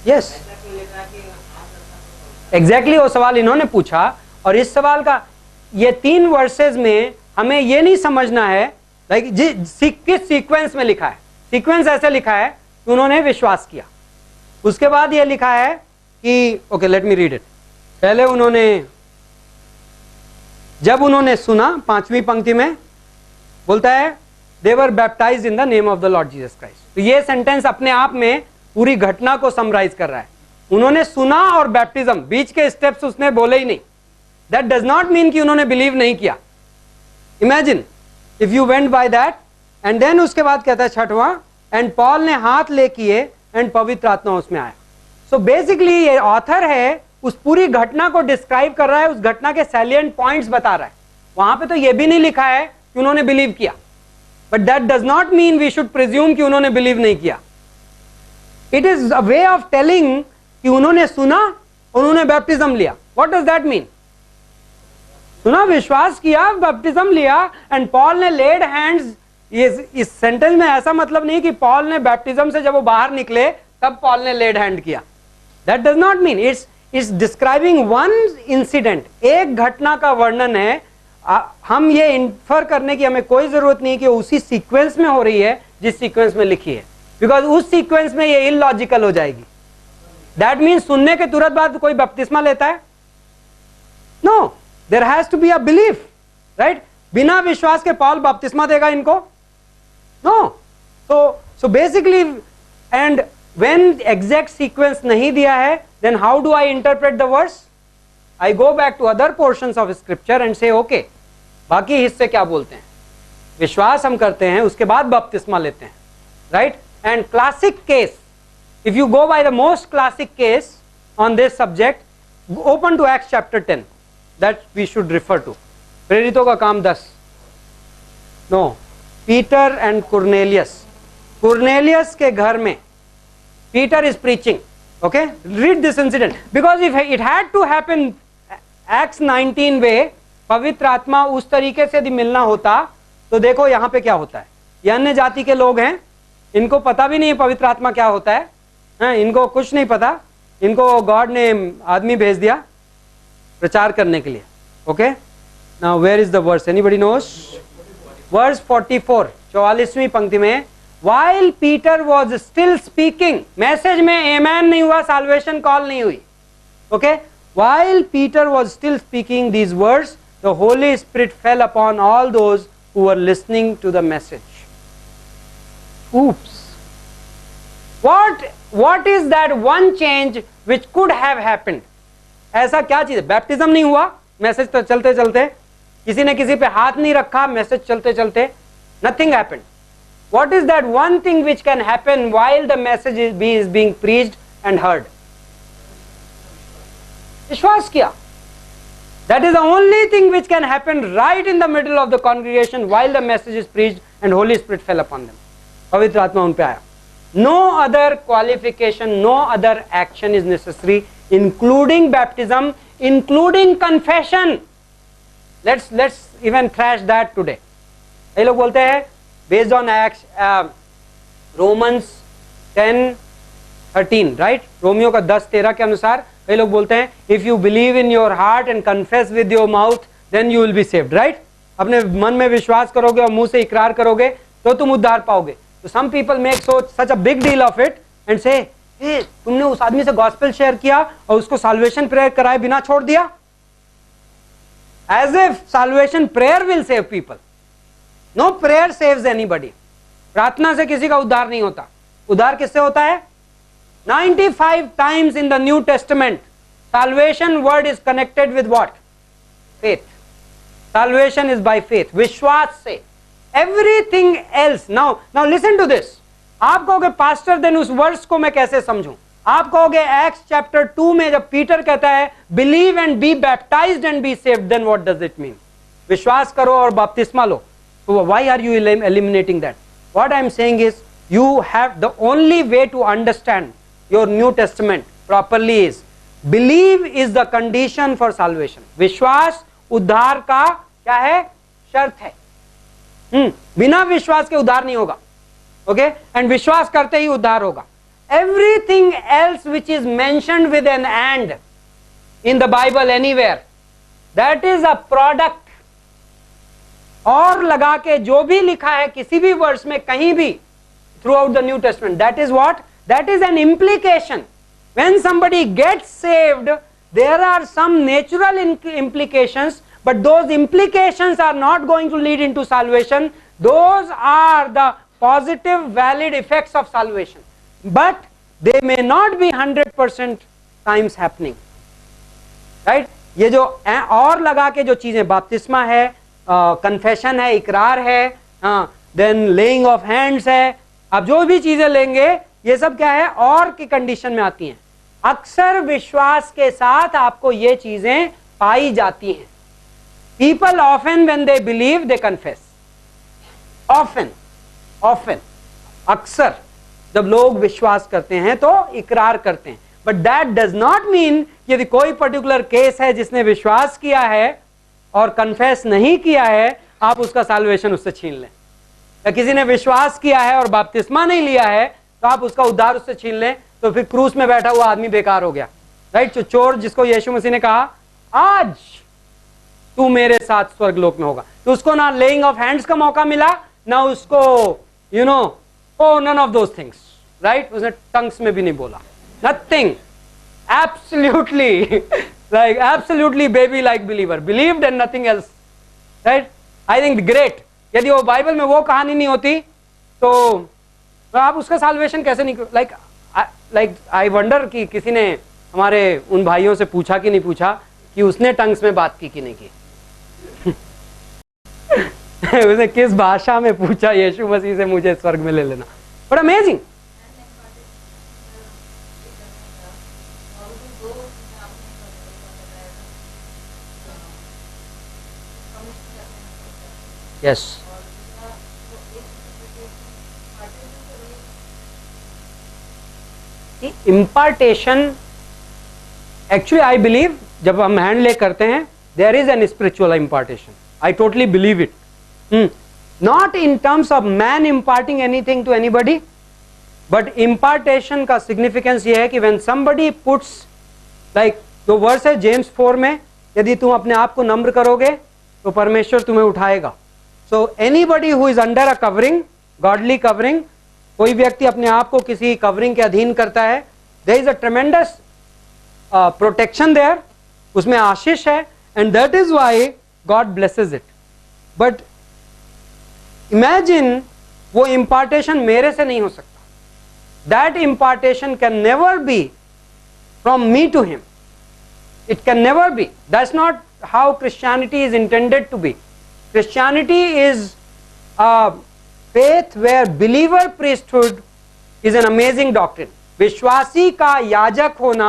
यस एग्जैक्टली वो सवाल इन्होंने पूछा, और इस सवाल का ये 3 वर्सेस में हमें ये नहीं समझना है लाइक किस सीक्वेंस में लिखा है. सीक्वेंस ऐसे लिखा है कि उन्होंने विश्वास किया, उसके बाद ये लिखा है कि okay let me read it. पहले उन्होंने जब उन्होंने सुना, 5वीं पंक्ति में बोलता है they were baptized in the name of the Lord Jesus Christ. तो ये सेंटेंस अपने आप में पूरी घटना को समराइज कर रहा है. उन्होंने सुना और बैप्टिज्म, बीच के स्टेप्स उसने बोले ही नहीं. दैट डज नॉट मीन कि उन्होंने बिलीव नहीं किया. Imagine if you went by that. And then उसके बाद कहता है 6वां, एंड पॉल ने हाथ ले किए एंड पवित्र आत्मा उसमें आया. सो बेसिकली ये ऑथर है उस पूरी घटना को डिस्क्राइब कर रहा है, उस घटना के सैलिएंट पॉइंट्स बता रहा है. वहां पे तो ये भी नहीं लिखा है कि उन्होंने बिलीव किया, but that does not mean we should presume कि उन्होंने बिलीव नहीं किया. It is a way of telling कि उन्होंने सुना, उन्होंने बैप्टिज्म लिया. What does that mean? सुना, विश्वास किया, बैप्टिज्म लिया, एंड पॉल ने लेड हैंड्स इस सेंटेंस में ऐसा मतलब नहीं कि पॉल ने बैप्टिज्म से जब वो बाहर निकले तब पॉल ने लेड हैंड किया. That does not mean. It's describing one incident, एक घटना का वर्णन है. हम ये इन्फर करने की हमें कोई जरूरत नहीं कि उसी सीक्वेंस में हो रही है जिस सीक्वेंस में लिखी है, बिकॉज उस सीक्वेंस में ये इलॉजिकल हो जाएगी. दैट मीन्स सुनने के तुरंत बाद कोई बपतिस्मा लेता है? No, there has to be a belief, right? बिना विश्वास के पॉल बपतिस्मा देगा इनको? No. So basically, and when exact sequence नहीं दिया है, then how do I interpret the verse? I go back to other portions of scripture and say okay, बाकी हिस्से क्या बोलते हैं. विश्वास हम करते हैं, उसके बाद बपतिस्मा लेते हैं, right? And classic case, if you go by the most classic case on this subject, open to Acts chapter 10, that we should refer to. प्रेरितों का काम 10. No, Peter and Cornelius. Cornelius के घर में Peter is preaching. Okay, read this incident, because if it had to happen Acts 19 वे, पवित्र आत्मा उस तरीके से यदि मिलना होता तो देखो यहाँ पे क्या होता है. ये अन्य जाति के लोग हैं, इनको पता भी नहीं है पवित्र आत्मा क्या होता है. इनको कुछ नहीं पता, इनको गॉड ने आदमी भेज दिया प्रचार करने के लिए. Okay, now where is the verse? Anybody knows? Verse 44, 44वीं पंक्ति में, while Peter was still speaking, message में amen नहीं हुआ, salvation कॉल नहीं हुई. Okay, while Peter was still speaking these words, the Holy Spirit fell upon all those who were listening to the message. Oops. What is that one change which could have happened? ऐसा क्या चीज है? Baptism नहीं हुआ, message तो चलते चलते, किसी ने किसी पे हाथ नहीं रखा, मैसेज चलते चलते, nothing happened. What is that one thing which can happen while the message is being preached and heard? विश्वास किया. That is the only thing which can happen right in the middle of the congregation while the message is preached and Holy Spirit fell upon them. पवित्र आत्मा उन पे आया. No other qualification, no other action is necessary, including baptism, including confession. Let's even thrash that today. ये लोग बोलते हैं based on Acts, Romans 10:13, right? Romeo का 10:13 के अनुसार ये लोग बोलते हैं if you believe in your heart and confess with your mouth, then you will be saved, right? अपने मन में विश्वास करोगे और मुंह से इकरार करोगे तो तुम उद्धार पाओगे. So some people make such a big deal of it and say, hey, तुमने उस आदमी से गॉस्पेल शेयर किया और उसको साल्वेशन प्रेयर कराए बिना छोड़ दिया. As if salvation prayer will save people. No prayer saves anybody. प्रार्थना से किसी का उद्धार नहीं होता. उद्धार किससे होता है? 95 times in the New Testament, salvation word is connected with what? Faith. Salvation is by faith. विश्वास से. Everything else. Now listen to this. आप कहोगे पास्टर देन उस वर्स को मैं कैसे समझूं? आप कहोगे एक्ट्स चैप्टर 2 में जब पीटर कहता है believe and be baptized and be saved, then what does it mean? विश्वास करो और बपतिस्मा लो. So why are you eliminating that? What I am saying is you have the only way to understand your New Testament properly is believe is the condition for salvation. विश्वास उद्धार का क्या है? शर्त है. बिना विश्वास के उद्धार नहीं होगा. ओके, एंड विश्वास करते ही उद्धार होगा. Everything else which is mentioned with an and in the Bible anywhere, that is a product. और लगा के जो भी लिखा है किसी भी वर्स में कहीं भी throughout the New Testament, that is what? That is an implication. When somebody gets saved, there are some natural implications, but those implications are not going to lead into salvation. Those are the positive valid effects of salvation, but they may not be 100% times happening, right? ये जो और लगा के जो चीजें बपतिस्मा है, confession है, इकरार है, देन लेइंग ऑफ हैंड्स है, अब जो भी चीजें लेंगे ये सब क्या है? और की कंडीशन में आती हैं. अक्सर विश्वास के साथ आपको ये चीजें पाई जाती हैं. People often when they believe they confess. Often, अक्सर जब लोग विश्वास करते हैं तो इकरार करते हैं. But that does not mean यदि कोई पर्टिकुलर केस है जिसने विश्वास किया है और कन्फेस नहीं किया है, आप उसका साल्वेशन उससे छीन लें. या किसी ने विश्वास किया है और बपतिस्मा नहीं लिया है तो आप उसका उद्धार उससे छीन लें तो फिर क्रूस में बैठा हुआ आदमी बेकार हो गया, राइट। जो चोर जिसको यीशु मसीह ने कहा आज तू मेरे साथ स्वर्गलोक में होगा, तो उसको ना लेइंग ऑफ हैंड्स का मौका मिला, ना उसको you know oh none of those things, right. उसने टंग्स में भी नहीं बोला, nothing, absolutely like absolutely baby like believer, believed and nothing else, right? I think great. यदि वो बाइबल में वो कहानी नहीं होती तो आप उसका साल्वेशन कैसे नहीं, लाइक आई वंडर कि किसी ने हमारे उन भाइयों से पूछा कि नहीं पूछा कि उसने टंग्स में बात की कि नहीं की उसने किस भाषा में पूछा यीशु मसीह से मुझे स्वर्ग में ले लेना, but amazing. Yes. Impartation, actually I believe जब हम हैंड ले करते हैं there is an spiritual impartation. I totally believe it. Not in terms of man imparting anything to anybody, but impartation का significance ये है कि when somebody puts, like जो वर्स है जेम्स 4 में, यदि तुम अपने आप को नम्र करोगे तो परमेश्वर तुम्हें उठाएगा। So anybody who is under a covering, godly covering, कोई व्यक्ति अपने आप को किसी कवरिंग के अधीन करता है, there is a tremendous protection there, उसमें आशीष है, and that is why God blesses it. But imagine वो impartation मेरे से नहीं हो सकता, that impartation can never be from me to him, it can never be, that's not how Christianity is intended to be. Christianity is a faith where believer priesthood is an amazing doctrine. विश्वासी का याजक होना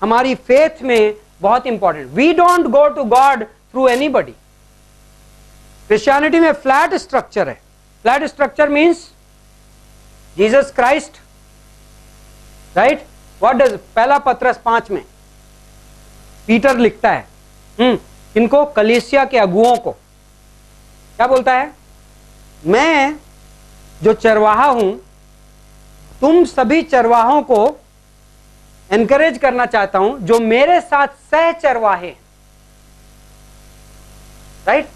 हमारी faith में बहुत important. We don't go to God through anybody. Christianity में flat structure है. Flat structure means Jesus Christ, right? What does पहला पत्रस 5 में पीटर लिखता है इनको कलीसिया के अगुओं को क्या बोलता है, मैं जो चरवाहा हूं तुम सभी चरवाहों को एनकरेज करना चाहता हूं जो मेरे साथ सह चरवाहे, right.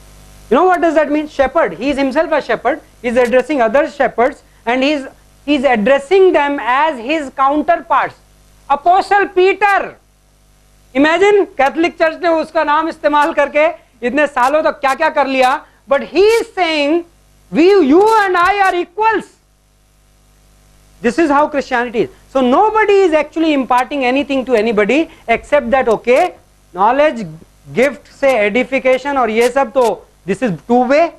You know what does that mean? Shepherd, he is himself a shepherd, he is addressing other shepherds and he is addressing them as his counterparts. Apostle Peter, imagine Catholic church ने उसका नाम इस्तेमाल करके इतने सालों तक क्या क्या कर लिया, but he is saying you and I are equals. This is how Christianity is. So nobody is actually imparting anything to anybody except that okay, knowledge, gift से edification और ये सब, तो this is two way,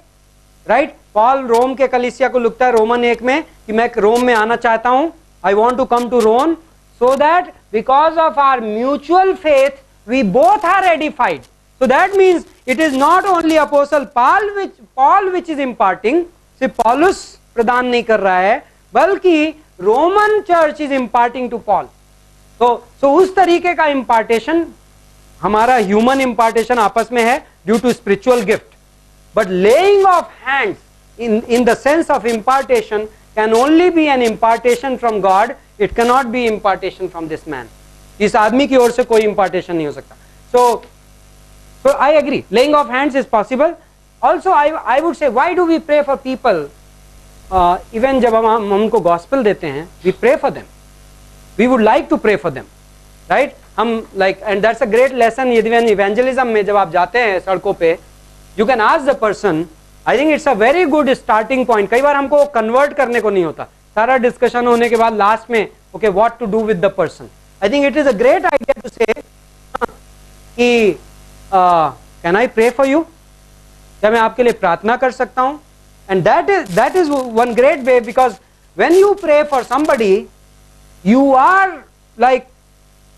right? Paul रोम के कलीसिया को लिखता है रोमन 1 में कि मैं रोम में आना चाहता हूं, I want to come to Rome so that because of our mutual faith we both are edified. So that means it is not only Apostle Paul which is imparting, सिर्फ पॉलुस प्रदान नहीं कर रहा है बल्कि Roman church is imparting to Paul. तो उस तरीके का impartation हमारा ह्यूमन impartation आपस में है due to spiritual gift. But laying of hands in the sense of impartation can only be an impartation from God. It cannot be impartation from this man. इस आदमी की ओर से कोई impartation नहीं हो सकता. So I agree, laying of hands is possible. Also I would say, why do we pray for people? Even जब हम उनको gospel देते हैं, we pray for them. We would like to pray for them, right? हम like, and that's a great lesson. Even evangelism में जब आप जाते हैं सड़कों पे, you can ask the person. I think it's a very good starting point. कई बार हमको convert करने को नहीं होता, सारा discussion होने के बाद last में okay, what to do with the person. I think it is a great idea to say कि can I pray for you? क्या मैं आपके लिए प्रार्थना कर सकता हूं? And that is one great way, because when you pray for somebody, you are like,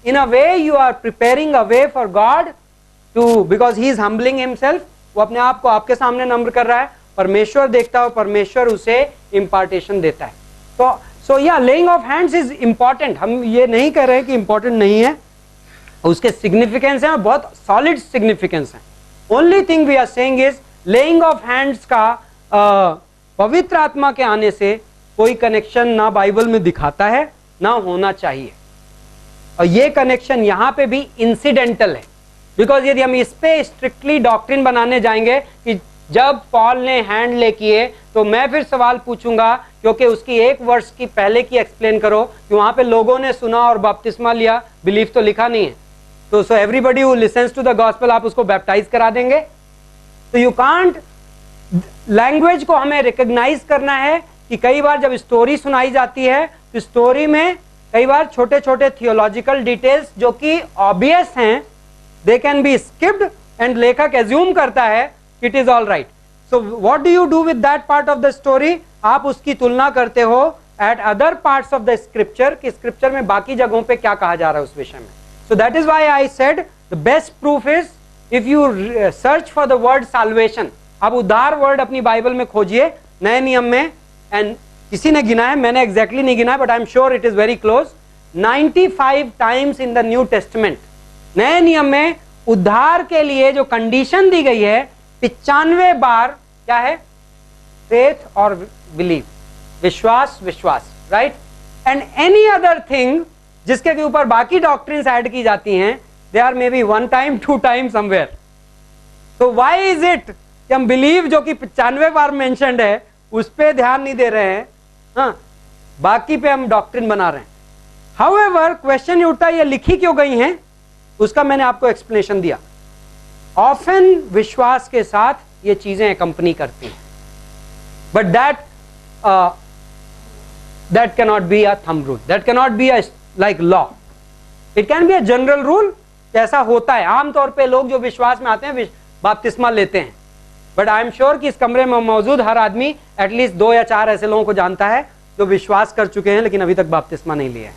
in a way you are preparing a way for God to, because he is humbling himself. वो अपने आप को आपके सामने नम्र कर रहा है, परमेश्वर देखता है, परमेश्वर उसे impartation देता है. So yeah, laying of hands is important. हम ये नहीं कह रहे हैं कि important नहीं है, उसके significance है, बहुत solid significance है. Only thing we are saying is laying of hands का पवित्र आत्मा के आने से कोई कनेक्शन ना बाइबल में दिखाता है ना होना चाहिए, और ये कनेक्शन यहां पे भी इंसिडेंटल है। बिकॉज यदि हम इस पे स्ट्रिक्टली डॉक्ट्रिन बनाने जाएंगे कि जब पॉल ने हैंड ले किए, तो मैं फिर सवाल पूछूंगा, क्योंकि उसकी एक वर्ष की पहले की एक्सप्लेन करो कि वहां पे लोगों ने सुना और बपतिस्मा लिया, बिलीफ तो लिखा नहीं है, तो so everybody who listens to the gospel आप उसको बैप्टाइज करा देंगे? तो यू कांट, लैंग्वेज को हमें रिकॉग्नाइज करना है कि कई बार जब स्टोरी सुनाई जाती है तो स्टोरी में कई बार छोटे छोटे थियोलॉजिकल डिटेल्स जो कि ऑब्वियस हैं, they can be skipped and लेखक एज्यूम करता है it is all right. So what do you do with that part of the story? आप उसकी तुलना करते हो eight other parts of the scripture कि स्क्रिप्चर में बाकी जगहों पे क्या कहा जा रहा है उस विषय में। So that is why I said the best proof is if you search for the word salvation. आप उद्धार वर्ड अपनी बाइबल में खोजिए नए नियम में, एंड किसी ने गिना है, मैंने एग्जैक्टली नहीं गिना है, but I am sure it is very close, 95 times in the new testament, नए नियम में उद्धार के लिए जो कंडीशन दी गई है 95 बार क्या है? फेथ और बिलीव, विश्वास, विश्वास, right? And any other thing जिसके ऊपर बाकी डॉक्ट्रिन्स ऐड की जाती हैं, they are may be 1 time 2 time somewhere. तो व्हाई इज इट कि हम बिलीव जो कि 95 बार मेंशन्ड है उस पे ध्यान नहीं दे रहे हैं, हाँ, बाकी पे हम डॉक्ट्रिन बना रहे हैं। हाउएवर क्वेश्चन ये उठता है ये लिखी क्यों गई हैं, उसका मैंने आपको एक्सप्लेनेशन दिया। ऑफन विश्वास के साथ ये चीजें कंपनी करती हैं, but that can not be a thumb rule, that can not be a like law, it can be a general rule. ऐसा होता है आमतौर पे, लोग जो विश्वास में आते हैं बपतिस्मा लेते हैं, बट आई एम श्योर कि इस कमरे में मौजूद हर आदमी एटलीस्ट 2 या 4 ऐसे लोगों को जानता है जो विश्वास कर चुके हैं लेकिन अभी तक बपतिस्मा नहीं लिया है।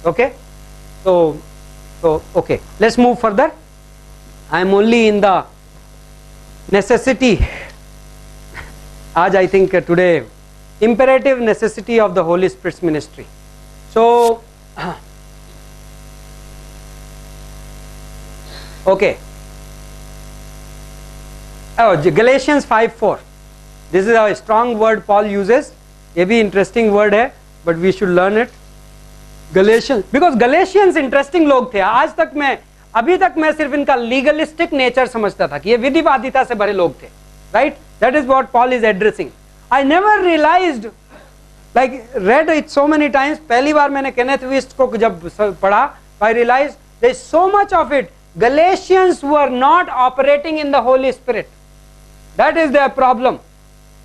ओके, तो okay, let's move further. I am only in the necessity, आज I think today imperative necessity of the Holy Spirit's ministry. So okay, Galatians 5:4, this is a strong word Paul uses, ये भी interesting word है but we should learn it. Galatians, because Galatians interesting लोग थे। आज तक मैं, अभी तक मैं सिर्फ इनका legalistic nature समझता था कि ये विधिवादिता से भरे लोग थे, right? That is what Paul is addressing. I never realized, like read it so many times, पहली बार मैंने केनेथ विस्ट को जब पढ़ा, I realized there is so much of it. Galatians were not operating in the Holy Spirit. That is their problem.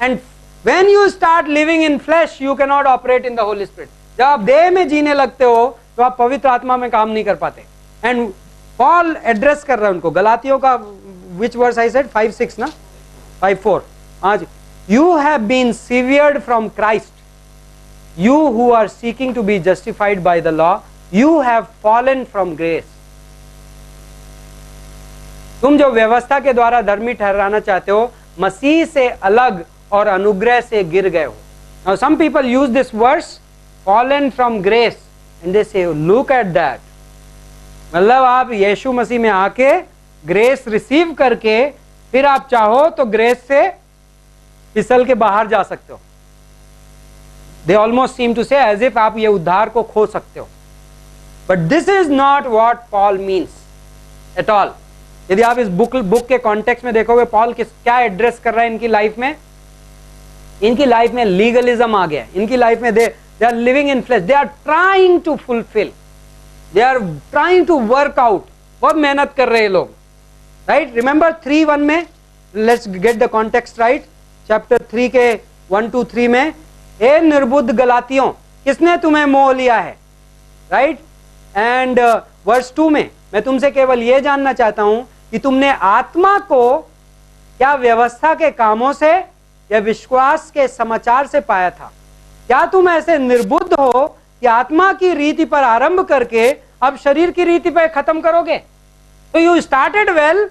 And when you start living in flesh, you cannot operate in the Holy Spirit. जब आप देह में जीने लगते हो तो आप पवित्र आत्मा में काम नहीं कर पाते। And Paul address कर रहा है उनको, गलातियों का which verse I said 5:6 ना 5:4, आज you have been severed from Christ, you who are seeking to be justified by the law, you have fallen from grace. तुम जो व्यवस्था के द्वारा धर्मी ठहराना चाहते हो, मसीह से अलग और अनुग्रह से गिर गए हो। Now some people use this verse, fallen from grace, and they say look at that, मतलब आप यीशु मसीह में आके ग्रेस रिसीव करके फिर आप चाहो तो ग्रेस से फिसल के बाहर जा सकते हो। They almost seem to say as if आप ये उद्धार को खो सकते हो, but this is not what Paul means at all. यदि आप इस बुक के कॉन्टेक्स्ट में देखोगे, पॉल क्या एड्रेस कर रहा है इनकी लाइफ में? इनकी लाइफ में लीगलिज्म आ गया, इनकी लाइफ में they are living in flesh, they are trying to fulfil, they are trying to work out, बहुत मेहनत कर रहे हैं लोग, राइट? रिमेंबर 3:1 में, let's get the context right, chapter 3 के 1-3 में, हे निर्बुद्ध गलातियों, किसने तुम्हें मोह लिया है, राइट? एंड वर्स 2 में, मैं तुमसे केवल यह जानना चाहता हूं कि तुमने आत्मा को क्या व्यवस्था के कामों से या विश्वास के समाचार से पाया था? क्या तुम ऐसे निर्बुद्ध हो कि आत्मा की रीति पर आरंभ करके अब शरीर की रीति पर खत्म करोगे? तो यू स्टार्टेड वेल,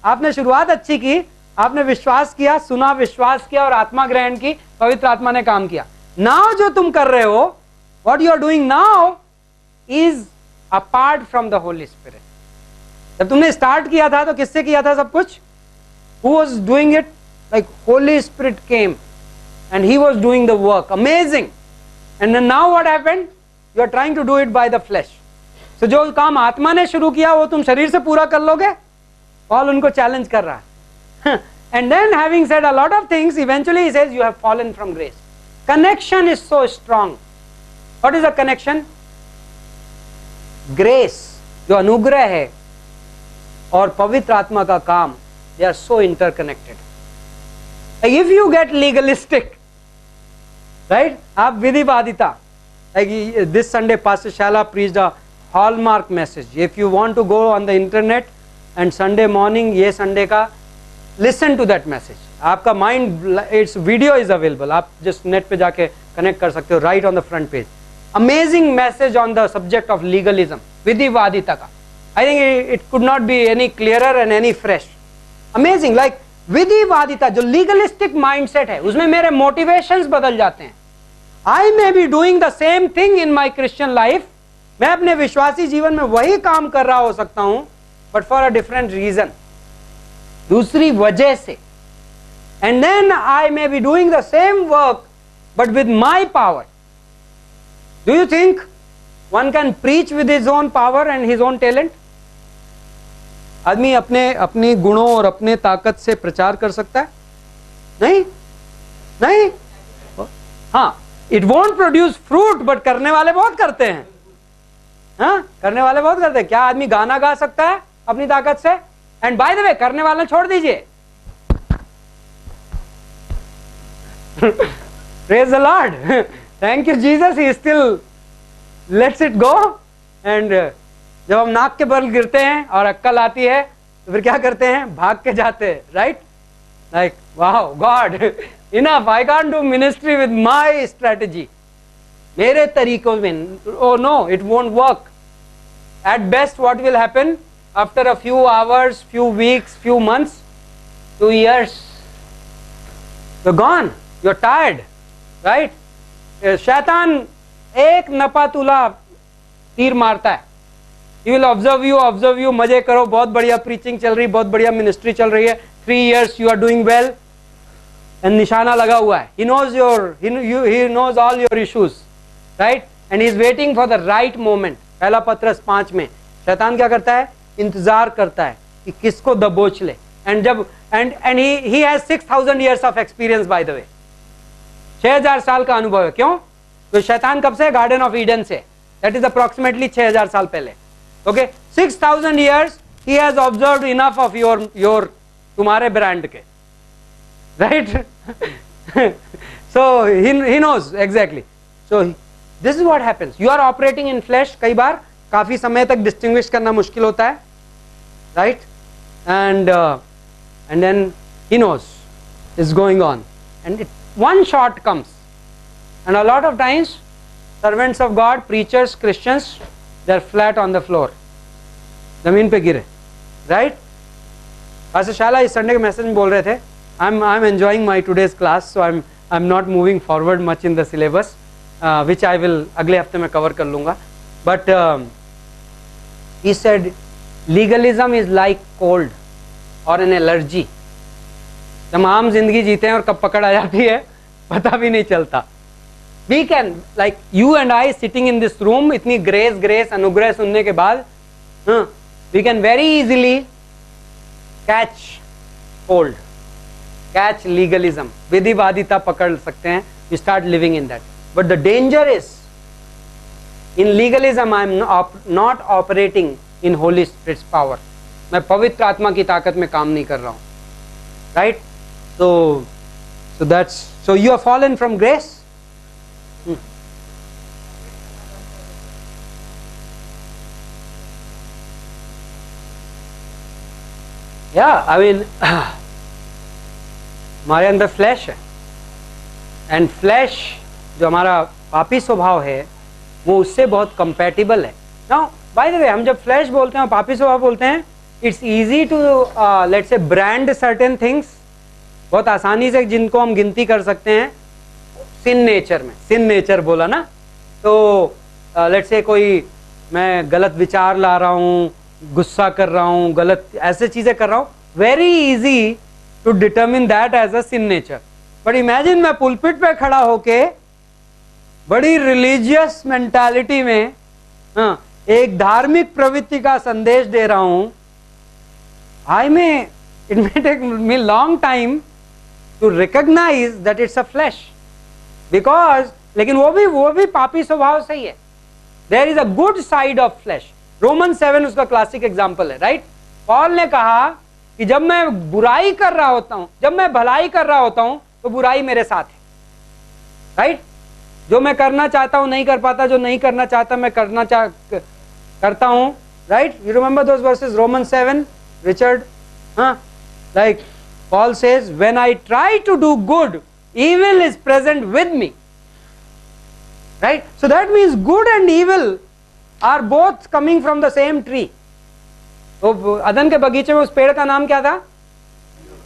आपने शुरुआत अच्छी की, आपने विश्वास किया, सुना, विश्वास किया और आत्मा ग्रहण की, पवित्र आत्मा ने काम किया। नाउ जो तुम कर रहे हो, what you are doing now is apart from the Holi spirit. जब तुमने स्टार्ट किया था तो किससे किया था सब कुछ? Who was doing it? Like holy spirit came and he was doing the work, amazing. And then now what happened? You are trying to do it by the flesh. So जो काम आत्मा ने शुरू किया वो तुम शरीर से पूरा कर लोगे? पॉल उनको चैलेंज कर रहा है. And then having said a lot of things, eventually he says you have fallen from grace. Connection is so strong. What is the connection? Grace, जो अनुग्रह है और पवित्र आत्मा का काम, they are so interconnected. Like if you get legalistic, right? आप विधिवादिता, like this Sunday Pastor Shala preached a hallmark message. If you want to go on the internet and Sunday morning, ये Sunday का, listen to that message. आपका mind, its video is available. आप just net पे जाके connect कर सकते हो, right on the front page. Amazing message on the subject of legalism, विधिवादिता का. I think it could not be any clearer and any fresh. Amazing, like विधिवादिता जो legalistic mindset है, उसमें मेरे motivations बदल जाते हैं. I may be doing the same thing in my Christian life. मैं अपने विश्वासी जीवन में वही काम कर रहा हो सकता हूं, but for a different reason. दूसरी वजह से. And then I may be doing the same work, but with my power. Do you think one can preach with his own power and his own talent? आदमी अपने गुणों और अपने ताकत से प्रचार कर सकता है? नहीं, नहीं. हाँ, it won't produce fruit, but करने वाले बहुत करते हैं. हाँ, करने वाले बहुत करते हैं. क्या आदमी गाना गा सकता है अपनी ताकत से? And by the way, करने वाले छोड़ दीजिए. Praise the Lord. Thank you Jesus. He still lets it go. And जब हम नाक के बल गिरते हैं और अक्कल आती है तो फिर क्या करते हैं? भाग के जाते हैं, right? Like, wow, God, enough. I can't do ministry with my strategy. मेरे तरीकों में. Oh no, it won't work. At best, what will happen? After a few hours, few weeks, few months, 2 years, you're gone. You're tired, right? शैतान एक नपातुला तीर मारता है. He will observe you, मजे करो, बहुत बढ़िया preaching चल रही, बहुत बढ़िया ministry चल रही है. 3 years you are doing well, and निशाना लगा हुआ है. He knows all your issues, right? And he is waiting for the right moment. पहला पत्रस 5 में शैतान क्या करता है? इंतजार करता है कि किसको दबोच ले. And जब and he has 6,000 years of experience, by the way. 6,000 साल का अनुभव है. क्यों? तो शैतान कब से? गार्डन ऑफ ईडन से. That is approximately 6,000 साल पहले. Okay, 6,000 years he has observed enough of your तुम्हारे brand के, right? So he knows exactly. So this is what happens. You are operating in flesh. कई बार काफी समय तक distinguish करना मुश्किल होता है, right? And then he knows it's going on, and one shot comes, and a lot of times servants of God, preachers, Christians, they are flat on the floor, जमीन पे गिरे, right? Pastor Shala इस Sunday के message में बोल रहे थे, I'm enjoying my today's class, so I'm not moving forward much in the syllabus, which I will अगले हफ्ते में cover कर लूँगा. But he said legalism is like cold or an allergy. जब आम जिंदगी जीते हैं और कब पकड़ आ जाती है पता भी नहीं चलता. We can, like you and I sitting in this room, इतनी grace अनुग्रह सुनने के बाद, we can very easily catch cold, catch legalism, विधिवादिता पकड़ सकते हैं. We start living in that. But the danger is, in legalism I am not operating in Holy Spirit's power. मैं पवित्र आत्मा की ताकत में काम नहीं कर रहा हूँ, right? So you have fallen from grace. Yeah, I mean, हमारे अंदर फ्लैश है, एंड फ्लैश जो हमारा पापी स्वभाव है वो उससे बहुत कंपैटिबल है. नाउ बाय द वे, हम जब फ्लैश बोलते हैं और पापी स्वभाव बोलते हैं, it's easy to let's say brand certain things. बहुत आसानी से जिनको हम गिनती कर सकते हैं सिन नेचर में. सिन नेचर बोला ना, तो लेट्स से कोई, मैं गलत विचार ला रहा हूँ, गुस्सा कर रहा हूँ, गलत ऐसे चीजें कर रहा हूँ, very easy to determine that as a sin nature. But imagine मैं पुलपिट पे खड़ा होके बड़ी रिलीजियस मेंटालिटी में एक धार्मिक प्रवृत्ति का संदेश दे रहा हूं. It may take me long time to recognise that it's a flesh, because लेकिन वो भी पापी स्वभाव से ही है. There is a good side of flesh. Roman 7 उसका क्लासिक एग्जाम्पल है, राइट. पॉल ने कहा कि जब मैं बुराई कर रहा होता हूं, जब मैं भलाई कर रहा होता हूं, तो बुराई मेरे साथ है, राइट. जो मैं करना चाहता हूं नहीं कर पाता, जो नहीं करना चाहता मैं करता हूं, right. You remember those versus, Roman 7, Richard. Like Paul says, when I try to do good, evil is present with me, right. So that means good and evil are both coming from the same tree. तो अदन के बगीचे में उस पेड़ का नाम क्या था?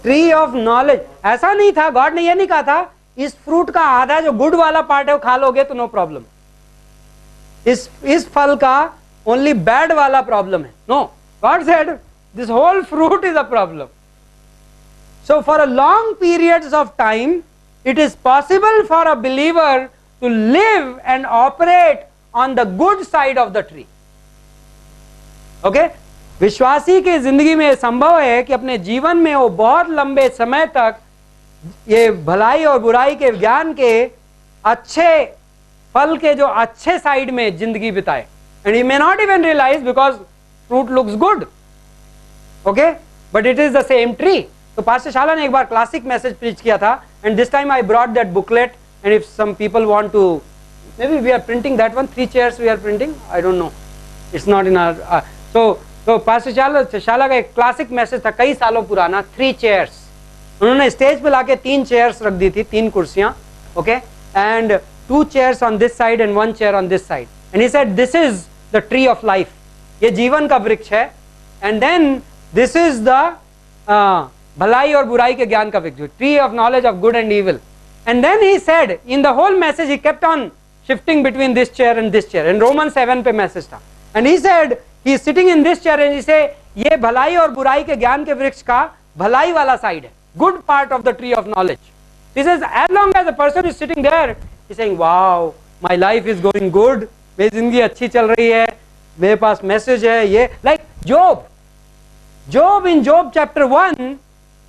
Tree of knowledge. ऐसा नहीं था, गॉड ने यह नहीं कहा था इस फ्रूट का आधा जो गुड वाला पार्ट है वो खा लोगे तो नो प्रॉब्लम, इस फल का ओनली बैड वाला प्रॉब्लम है. No, God said this whole fruit is a problem. So for a long periods of time, it is possible for a believer to live and operate on the good side of the tree. Okay? विश्वासी की जिंदगी में संभव है कि अपने जीवन में वो बहुत लंबे समय तक ये भलाई और बुराई के ज्ञान के अच्छे फल के जो अच्छे साइड में जिंदगी बिताए. And he may not even realize because fruit looks good. Okay? But it is the same tree. तो पास्टर शाला ने एक बार क्लासिक मैसेज प्रीच किया था, and this time I brought that booklet, and if some people want to, may be we are printing that one, 3 chairs we are printing, I don't know, it's not in our. तो pastor Shala का एक classic message था कई सालों पुराना, 3 chairs. उन्होंने stage पे लाके 3 chairs रख दी थी, 3 कुर्सियां, okay, and 2 chairs on this side and 1 chair on this side, and he said this is the tree of life, ये जीवन का वृक्ष है, and then this is the भलाई और बुराई के ज्ञान का वृक्ष, tree of knowledge of good and evil. And then he said in the whole message he kept on shifting between this chair and this chair, and Roman 7 पे message था, and he said he is sitting in this chair, and he से ये भलाई और बुराई के ज्ञान के वृक्ष का भलाई वाला साइड है, good part of the tree of knowledge. He says as long as a person is sitting there, he is saying wow my life is going good, मेरी जिंदगी अच्छी चल रही है, मेरे पास मैसेज है. ये like Job in Job chapter 1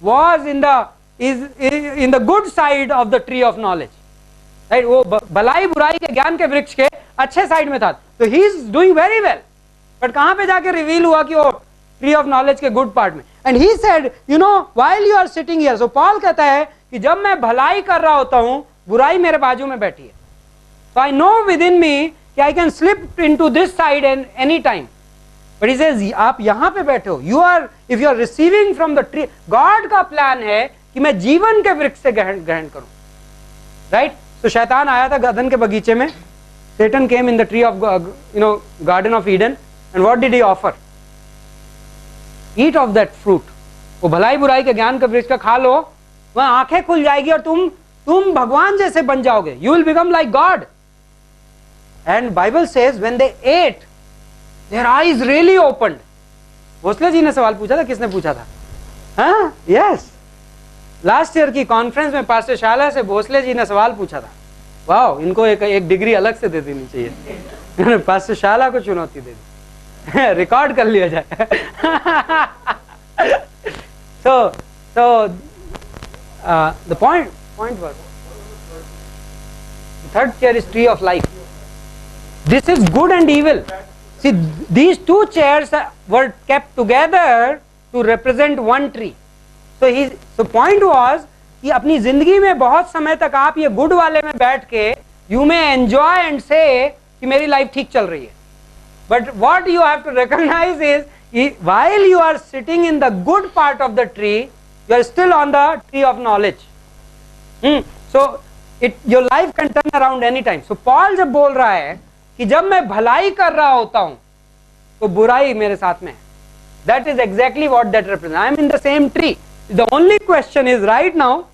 was in the good side of the tree of knowledge, right. वो भलाई बुराई के ज्ञान के वृक्ष के अच्छे साइड में था, तो he is doing very well. But कहां पे जाके रिवील हुआ कि वो ट्री ऑफ नॉलेज के गुड पार्ट में. And he said, you know, while you are sitting here, so Paul कहता है कि जब मैं भलाई कर रहा होता हूं, बुराई मेरे बाजू में बैठी है, so I know within me कि I can slip into this side and any time. But he says, आप यहां पे बैठे हो, if you are receiving from the tree, God का प्लान है कि मैं जीवन के वृक्ष से ग्रहण करूं, राइट. तो शैतान आया था गदन के बगीचे में, Satan came in the tree of Garden of Eden, and what did he offer? Eat of that fruit. वो भलाई बुराई के ज्ञान के वृक्ष का खा लो, वहां आंखें खुल जाएगी और तुम भगवान जैसे बन जाओगे, you will become like God. And Bible says when they ate, their eyes really opened. Bhosle ji ने सवाल पूछा था, किसने पूछा था? हाँ, यस, लास्ट ईयर की कॉन्फ्रेंस में पास्टर शाला से भोसले जी ने सवाल पूछा था. वाओ, इनको एक डिग्री अलग से दे देनी चाहिए. पास्टर शाला को चुनौती दे दी, रिकॉर्ड कर लिया जाए. so the point was, the third chair is tree of life. This is good and evil. See, these 2 chairs were kept together to represent one tree. So point was कि अपनी जिंदगी में बहुत समय तक आप ये गुड वाले में बैठ के you may enjoy and say कि मेरी लाइफ ठीक चल रही है. But what you have to recognize is while you are sitting in the good part of the tree, you are still on the tree of knowledge. So your life can turn around anytime. So Paul जब बोल रहा है कि जब मैं भलाई कर रहा होता हूं तो बुराई मेरे साथ में है, that is exactly what that represents. I am in the same tree. The only question is right now,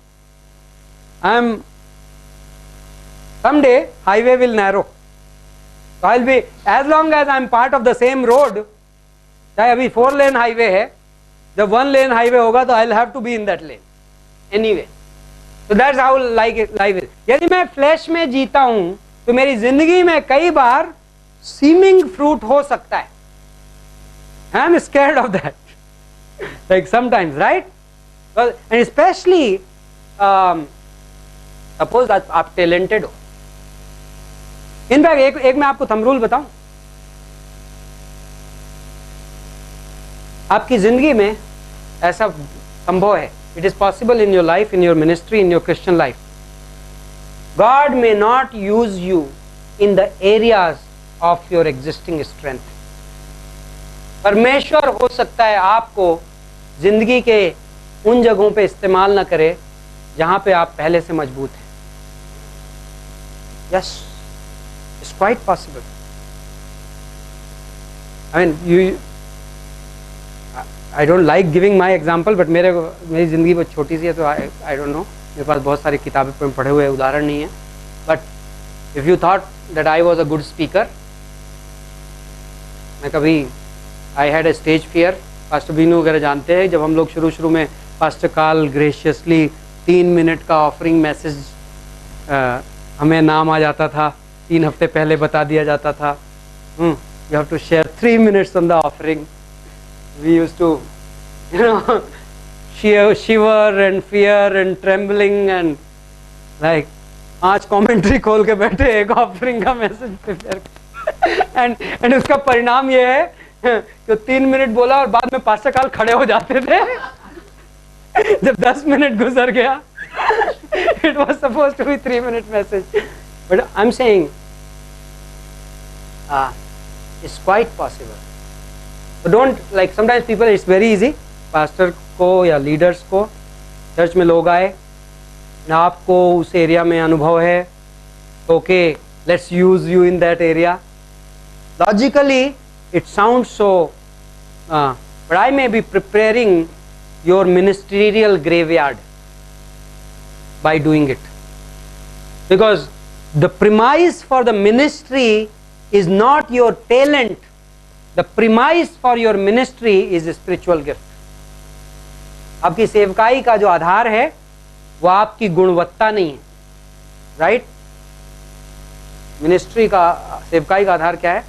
someday highway will narrow. So I'll be, as long as I am part of the same road, चाहे अभी 4 lane highway है, जब 1 lane highway होगा तो I'll have to be in that lane anyway. So that's how life is. यदि मैं flash में जीता हूं तो मेरी जिंदगी में कई बार सीमिंग फ्रूट हो सकता है. I am scared of that. Like sometimes, right? And especially suppose आप talented हो. In fact एक मैं आपको थंब रूल बताऊं. आपकी जिंदगी में ऐसा संभव है. It is possible in your life, in your ministry, in your Christian life. God may not use you in the areas of your existing strength. परमेश्वर हो सकता है आपको जिंदगी के उन जगहों पे इस्तेमाल ना करे जहां पे आप पहले से मजबूत हैं. Yes, it's quite possible. I mean, I don't like giving my example, but मेरी जिंदगी बहुत छोटी सी है तो I don't know. मेरे पास बहुत सारी किताबें पढ़े हुए उदाहरण नहीं है. But if you thought that I was a good speaker, मैं कभी I had a stage fear. Pastor Binu वगैरह जानते हैं, जब हम लोग शुरू में पास्टर कार्ल ग्रेशियसली 3 मिनट का ऑफरिंग मैसेज हमें नाम आ जाता था, 3 हफ्ते पहले बता दिया जाता था. You have to share 3 minutes on the offering. We used to, shiver and fear and trembling and like आज कमेंट्री खोल के बैठे एक ऑफरिंग का मैसेज प्रिपेयर एंड उसका परिणाम ये है कि 3 मिनट बोला और बाद में पास्टर कार्ल खड़े हो जाते थे जब 10 मिनट गुजर गया. It was supposed to be 3 minute message, but I'm saying it's quite possible. So don't, like sometimes people, it's very easy. Pastor को या लीडर्स को, चर्च में लोग आए, आपको उस एरिया में अनुभव है, okay let's use you in that area. Logically it sounds so, but I may be preparing your ministerial graveyard by doing it, because the premise for the ministry is not your talent. The premise for your ministry is a spiritual gift. आपकी सेवकाई का जो आधार है वो आपकी गुणवत्ता नहीं है, राइट? मिनिस्ट्री का, सेवकाई का आधार क्या है?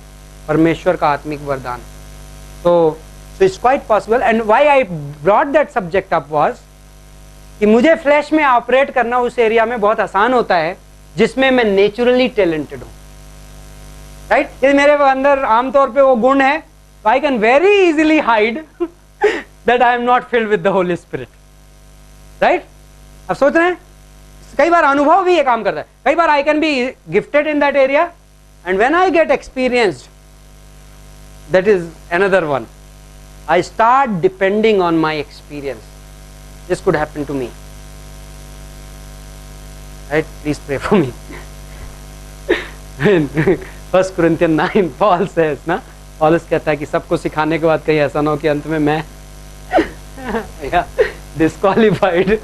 परमेश्वर का आत्मिक वरदान. तो it's quite possible. And why I brought that subject up was कि मुझे फ्लैश में ऑपरेट करना उस एरिया में बहुत आसान होता है जिसमें मैं नेचुरली टैलेंटेड हूं, राइट? यदि मेरे अंदर आमतौर पे वो गुण है तो I can very easily hide that I am not filled with the Holi spirit, right? अब सोच रहे हैं, कई बार अनुभव भी ये काम करता है. कई बार I can be gifted in that area and when I get experienced, that is another one, I start depending on my experience. This could happen to me, right? Please pray for me. First Corinthians 9 Paul says ना, Paulus कहता है कि सबको सिखाने के बाद कहीं ऐसा ना हो कि अंत में मैं disqualified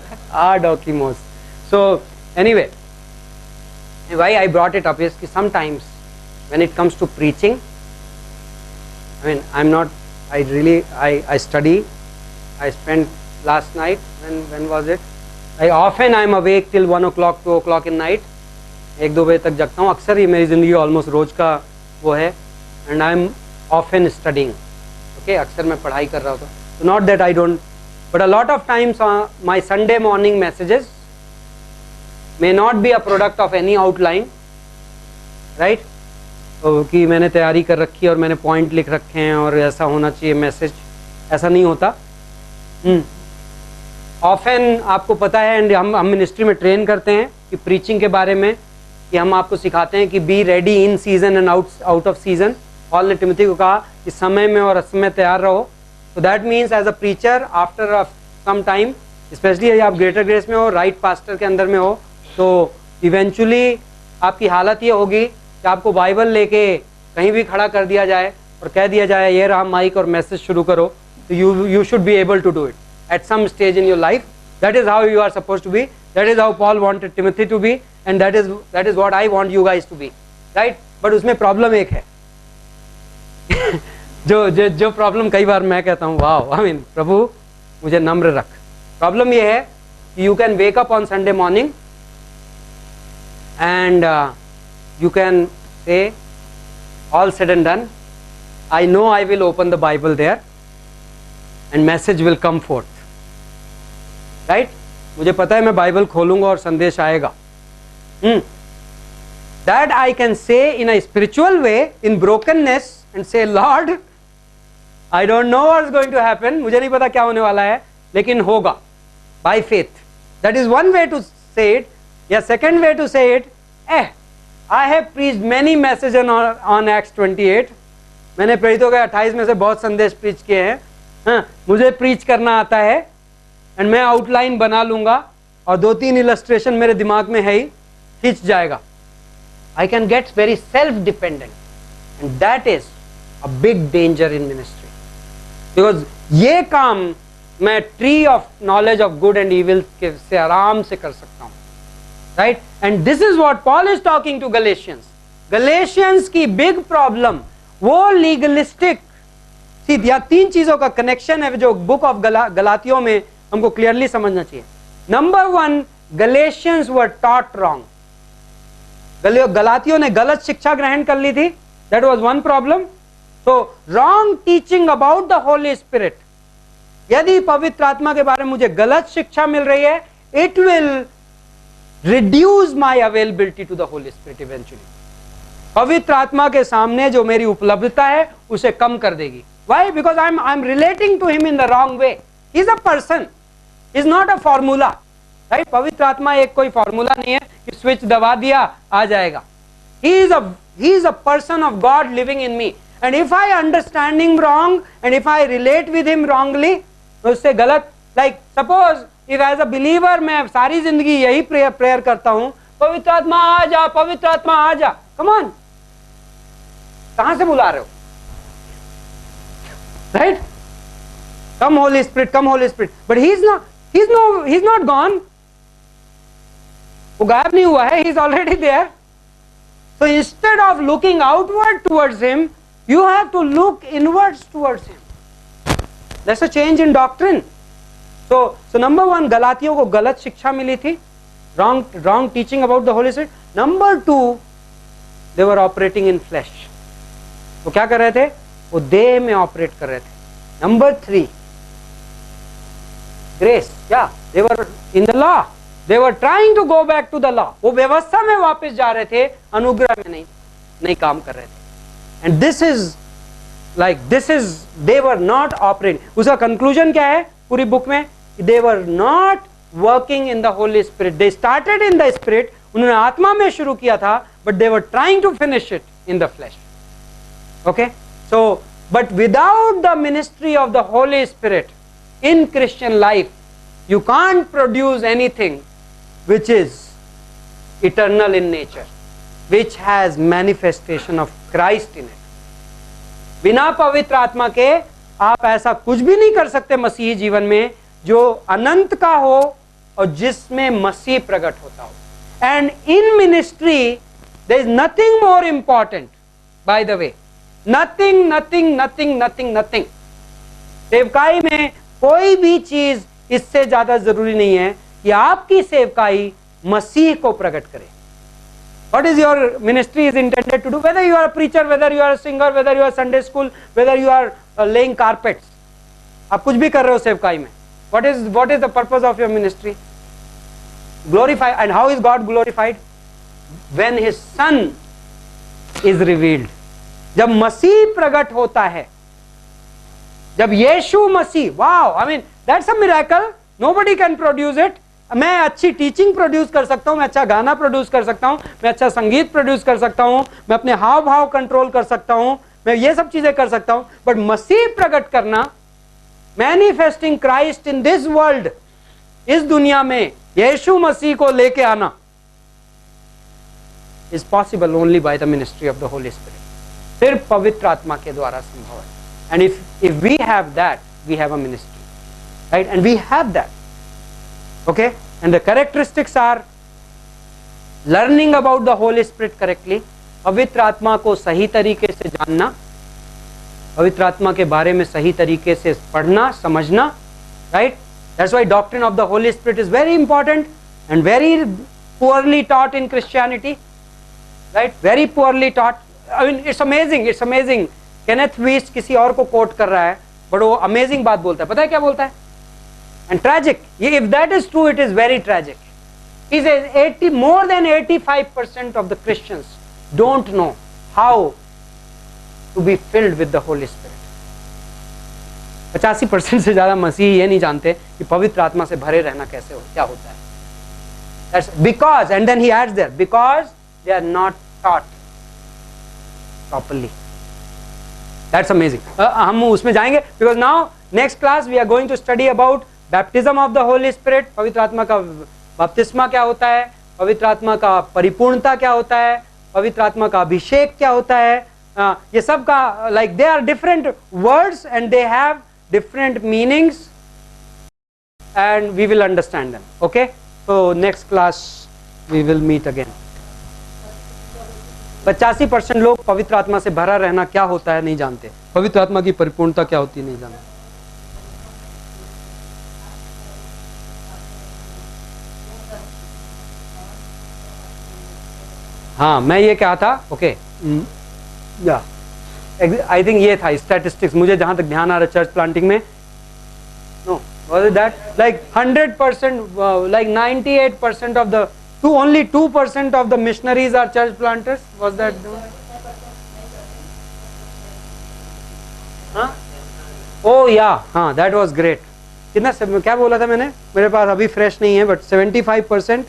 dokimos. So anyway, why I brought it up is कि sometimes when it comes to preaching, I mean, I'm not, I study. I spent last night, when was it? I'm awake till 1 o'clock, 2 o'clock in night. 1-2 बजे तक जगता हूँ. अक्सर ये मेरी ज़िंदगी almost रोज का वो है. And I'm often studying. Okay, अक्सर मैं पढ़ाई कर रहा होता. So not that I don't, but a lot of times my Sunday morning messages may not be a product of any outline, right? कि मैंने तैयारी कर रखी है और मैंने पॉइंट लिख रखे हैं और ऐसा होना चाहिए मैसेज, ऐसा नहीं होता. ऑफन आपको पता है, एंड हम मिनिस्ट्री में ट्रेन करते हैं कि प्रीचिंग के बारे में, कि हम आपको सिखाते हैं कि be ready in season and out off season. Paul ने टिमोथी को कहा कि समय में और असमय तैयार रहो. तो that means as a preacher after some time, specially यदि आप ग्रेटर ग्रेस में हो, राइट पास्टर के अंदर में हो, तो इवेंचुअली आपकी हालत ये होगी कि आपको बाइबल लेके कहीं भी खड़ा कर दिया जाए और कह दिया जाए ये रहा माइक और मैसेज शुरू करो, तो you should be able to do it at some stage in your life. That is how you are suppose to be. That is how Paul wanted Timothy to be, and that is what I want you guys to be, right? But उसमें problem एक है जो problem कई बार मैं कहता हूँ, वाह, I mean प्रभु मुझे नम्र रख. प्रॉब्लम ये है You can wake up on Sunday morning and you can say, all said and done, I know I will open the Bible there and message will come forth. Right? मुझे पता है मैं Bible खोलूंगा और संदेश आएगा. That I can say in a spiritual way, in brokenness, and say, Lord, I don't know what's going to happen. मुझे नहीं पता क्या होने वाला है, लेकिन होगा. By faith. That is one way to say it. Yeah, second way to say it, I have preached many messages on Acts 28. मैंने प्रेरितों के 28 में से बहुत संदेश प्रीच किए हैं. हाँ, मुझे प्रीच करना आता है एंड मैं आउटलाइन बना लूंगा और 2-3 इलस्ट्रेशन मेरे दिमाग में है ही, खींच जाएगा. I can get very self-dependent, and that is a big danger in ministry. Because ये काम मैं tree of knowledge of good and evil से आराम से कर सकता हूँ. Right? And this is what Paul is talking to Galatians. Galatians की बिग प्रॉब्लम वो लीगलिस्टिक, या 3 चीजों का कनेक्शन है जो बुक ऑफ गलातियों में हमको क्लियरली समझना चाहिए. Number 1, Galatians were taught wrong. गलातियों ने गलत शिक्षा ग्रहण कर ली थी. That was one problem. So wrong teaching about the Holi spirit. यदि पवित्र आत्मा के बारे में मुझे गलत शिक्षा मिल रही है, it will reduce my availability to the Holi Spirit eventually. पवित्र आत्मा के सामने जो मेरी उपलब्धता है उसे कम कर देगी. Why? Because I am relating to him in the wrong way. He is a person, is not a formula. Right? पवित्र आत्मा एक कोई फॉर्मूला नहीं है कि स्विच दबा दिया आ जाएगा. He is a person of God living in me. And if I understand him wrong and if I relate with him wrongly, उससे गलत, like suppose if as a believer मैं सारी जिंदगी यही प्रेयर करता हूं, पवित्र आत्मा आ जा, पवित्र आत्मा आ जा. कम ऑन, कहां से बुला रहे हो? Right? Come Holy Spirit, come Holy Spirit. But he is not gone. वो गायब नहीं हुआ है. He is already there. So instead of looking outward towards him, you have to look inwards towards him. That's a change in doctrine. So number 1, गलातियों को गलत शिक्षा मिली थी, wrong teaching about the Holy Spirit. Number 2, they were operating in flesh. वो क्या कर रहे थे? वो देह में ऑपरेट कर रहे थे. Number 3, grace. Yeah, they were in the law. They were trying to go back to the law. वो व्यवस्था में वापस जा रहे थे, अनुग्रह में नहीं काम कर रहे थे. And this is they were not operating. उसका conclusion क्या है पूरी बुक में? They were not working in the Holy Spirit. They started in the Spirit. उन्होंने आत्मा में शुरू किया था, but they were trying to finish it in the flesh. Okay? So, but without the ministry of the Holy Spirit in Christian life, you can't produce anything which is eternal in nature, which has manifestation of Christ in it. बिना पवित्र आत्मा के आप ऐसा कुछ भी नहीं कर सकते मसीही जीवन में जो अनंत का हो और जिसमें मसीह प्रकट होता हो. And in ministry there is nothing more important, by the way. Nothing. सेवकाई में कोई भी चीज इससे ज्यादा जरूरी नहीं है कि आपकी सेवकाई मसीह को प्रकट करे. What is your ministry is intended to do? Whether you are a preacher, whether you are a singer, whether you are Sunday school, whether you are laying carpets, आप कुछ भी कर रहे हो सेवकाई में. What is the purpose of your ministry? Glorify. And how is God glorified? When His Son is revealed. जब मसीह प्रकट होता है, जब यीशु मसीह, wow, I mean that's a miracle. Nobody can produce it. मैं अच्छी टीचिंग प्रोड्यूस कर सकता हूं, मैं अच्छा गाना प्रोड्यूस कर सकता हूं, मैं अच्छा संगीत प्रोड्यूस कर सकता हूं, मैं अपने हाव भाव कंट्रोल कर सकता हूं, मैं ये सब चीजें कर सकता हूं. बट मसीह प्रकट करना, manifesting Christ in this world, इस दुनिया में यीशु मसीह को लेके आना, is possible only by the ministry of the Holi Spirit. सिर्फ पवित्र आत्मा के द्वारा संभव है. And if we have that, we have a ministry. Right? And we have that. Okay, and the characteristics are learning about the Holy Spirit correctly. पवित्र आत्मा को सही तरीके से जानना, पवित्र आत्मा के बारे में सही तरीके से पढ़ना, समझना. Right? That's why doctrine of the Holy Spirit is very important and very poorly taught in Christianity, right? Very poorly taught. I mean, it's amazing, it's amazing. Kenneth Wuest किसी और को कोट कर रहा है, but वो amazing बात बोलता है. पता है क्या बोलता है? And tragic. If that is true, it is very tragic. He says more than 85% of the Christians don't know how to be filled with the Holy Spirit. 85% से ज्यादा मसीही ये नहीं जानते कि पवित्र आत्मा से भरे रहना कैसे हो, क्या होता है. That's because, and then he adds there, because they are not taught properly. That's amazing. हम उसमें जाएंगे because now next class we are going to study about baptism of the Holy Spirit. पवित्र आत्मा का बपतिस्मा क्या होता है, पवित्र आत्मा का परिपूर्णता क्या होता है, पवित्र आत्मा का अभिषेक क्या होता है. ये सब का like they are different words and they have different meanings and we will understand them. Okay, so next class we will meet again. 85% लोग पवित्र आत्मा से भरा रहना क्या होता है नहीं जानते, पवित्र आत्मा की परिपूर्णता क्या होती है नहीं जानते. हाँ, मैं ये कहा था. ओके, या आई थिंक ये था स्टैटिस्टिक्स, मुझे जहां तक ध्यान आ रहा है चर्च प्लांटिंग में. No, was it that like 100%, like 98% of the only 2% of the missionaries are church planters? Was that? हाँ? Oh yeah, हाँ, that was great. कितना क्या बोला था मैंने, मेरे पास अभी फ्रेश नहीं है, but 75%.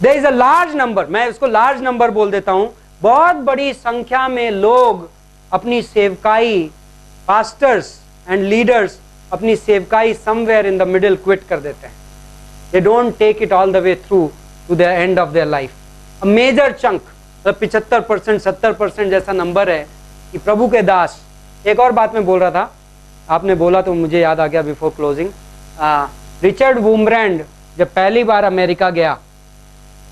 There is a large number, मैं इसको large number बोल देता हूँ. बहुत बड़ी संख्या में लोग अपनी सेवकाई, pastors and leaders अपनी सेवकाई somewhere in the middle quit कर देते हैं. They don't take it all the way through to the end of their life. A major chunk, 75%, 70% जैसा नंबर है कि प्रभु के दास. एक और बात मैं बोल रहा था, आपने बोला तो मुझे याद आ गया बिफोर क्लोजिंग. रिचर्ड वुमब्रैंड जब पहली बार अमेरिका गया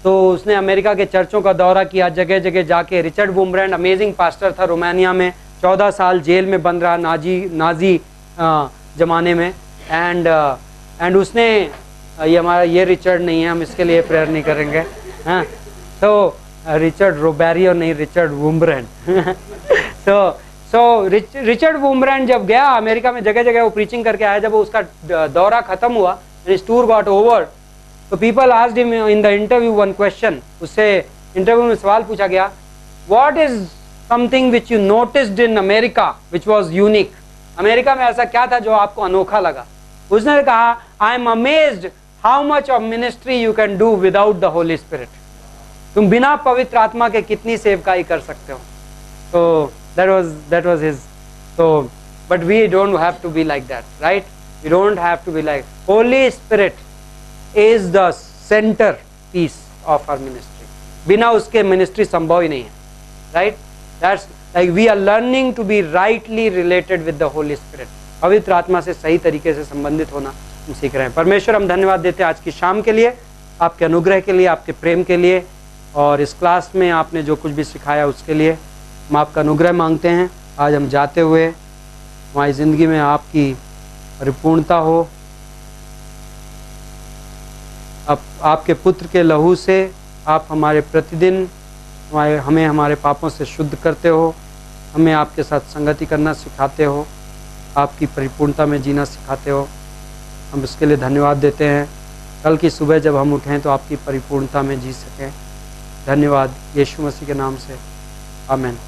तो उसने अमेरिका के चर्चों का दौरा किया, जगह जगह जाके. रिचर्ड वुमब्रैंड अमेजिंग पास्टर था, रोमानिया में 14 साल जेल में बंद रहा नाजी जमाने में. एंड उसने ये हमारा ये रिचर्ड नहीं है, हम इसके लिए प्रेयर नहीं करेंगे. हाँ, तो रिचर्ड रोबेरियो नहीं, रिचर्ड वुमब्रैंड. सो रिचर्ड वुमब्रैंड जब गया अमेरिका में, जगह जगह वो प्रीचिंग करके आया. जब वो उसका दौरा खत्म हुआ, हिज टूर गॉट ओवर, तो people asked him in the interview one question. उससे इंटरव्यू में सवाल पूछा गया, what is something which you noticed in America which was unique. America में ऐसा क्या था जो आपको अनोखा लगा. उसने कहा, I am amazed how much of ministry you can do without the Holi spirit. तुम बिना पवित्र आत्मा के कितनी सेवकाई कर सकते हो. तो that was his. So but we don't have to be like that, right? We don't have to be like. Holy Spirit is the center piece of our ministry. बिना उसके मिनिस्ट्री संभव ही नहीं है, right? That's like we are learning to be rightly related with the Holy Spirit. पवित्र आत्मा से सही तरीके से संबंधित होना हम सीख रहे हैं. परमेश्वर हम धन्यवाद देते हैं आज की शाम के लिए, आपके अनुग्रह के लिए, आपके प्रेम के लिए, और इस क्लास में आपने जो कुछ भी सिखाया उसके लिए हम आपका अनुग्रह मांगते हैं. आज हम जाते हुए हमारी ज़िंदगी में आपकी परिपूर्णता हो. आपके पुत्र के लहू से आप हमारे प्रतिदिन हमें हमारे पापों से शुद्ध करते हो, हमें आपके साथ संगति करना सिखाते हो, आपकी परिपूर्णता में जीना सिखाते हो. हम इसके लिए धन्यवाद देते हैं. कल की सुबह जब हम उठें तो आपकी परिपूर्णता में जी सकें. धन्यवाद यीशु मसीह के नाम से, आमीन.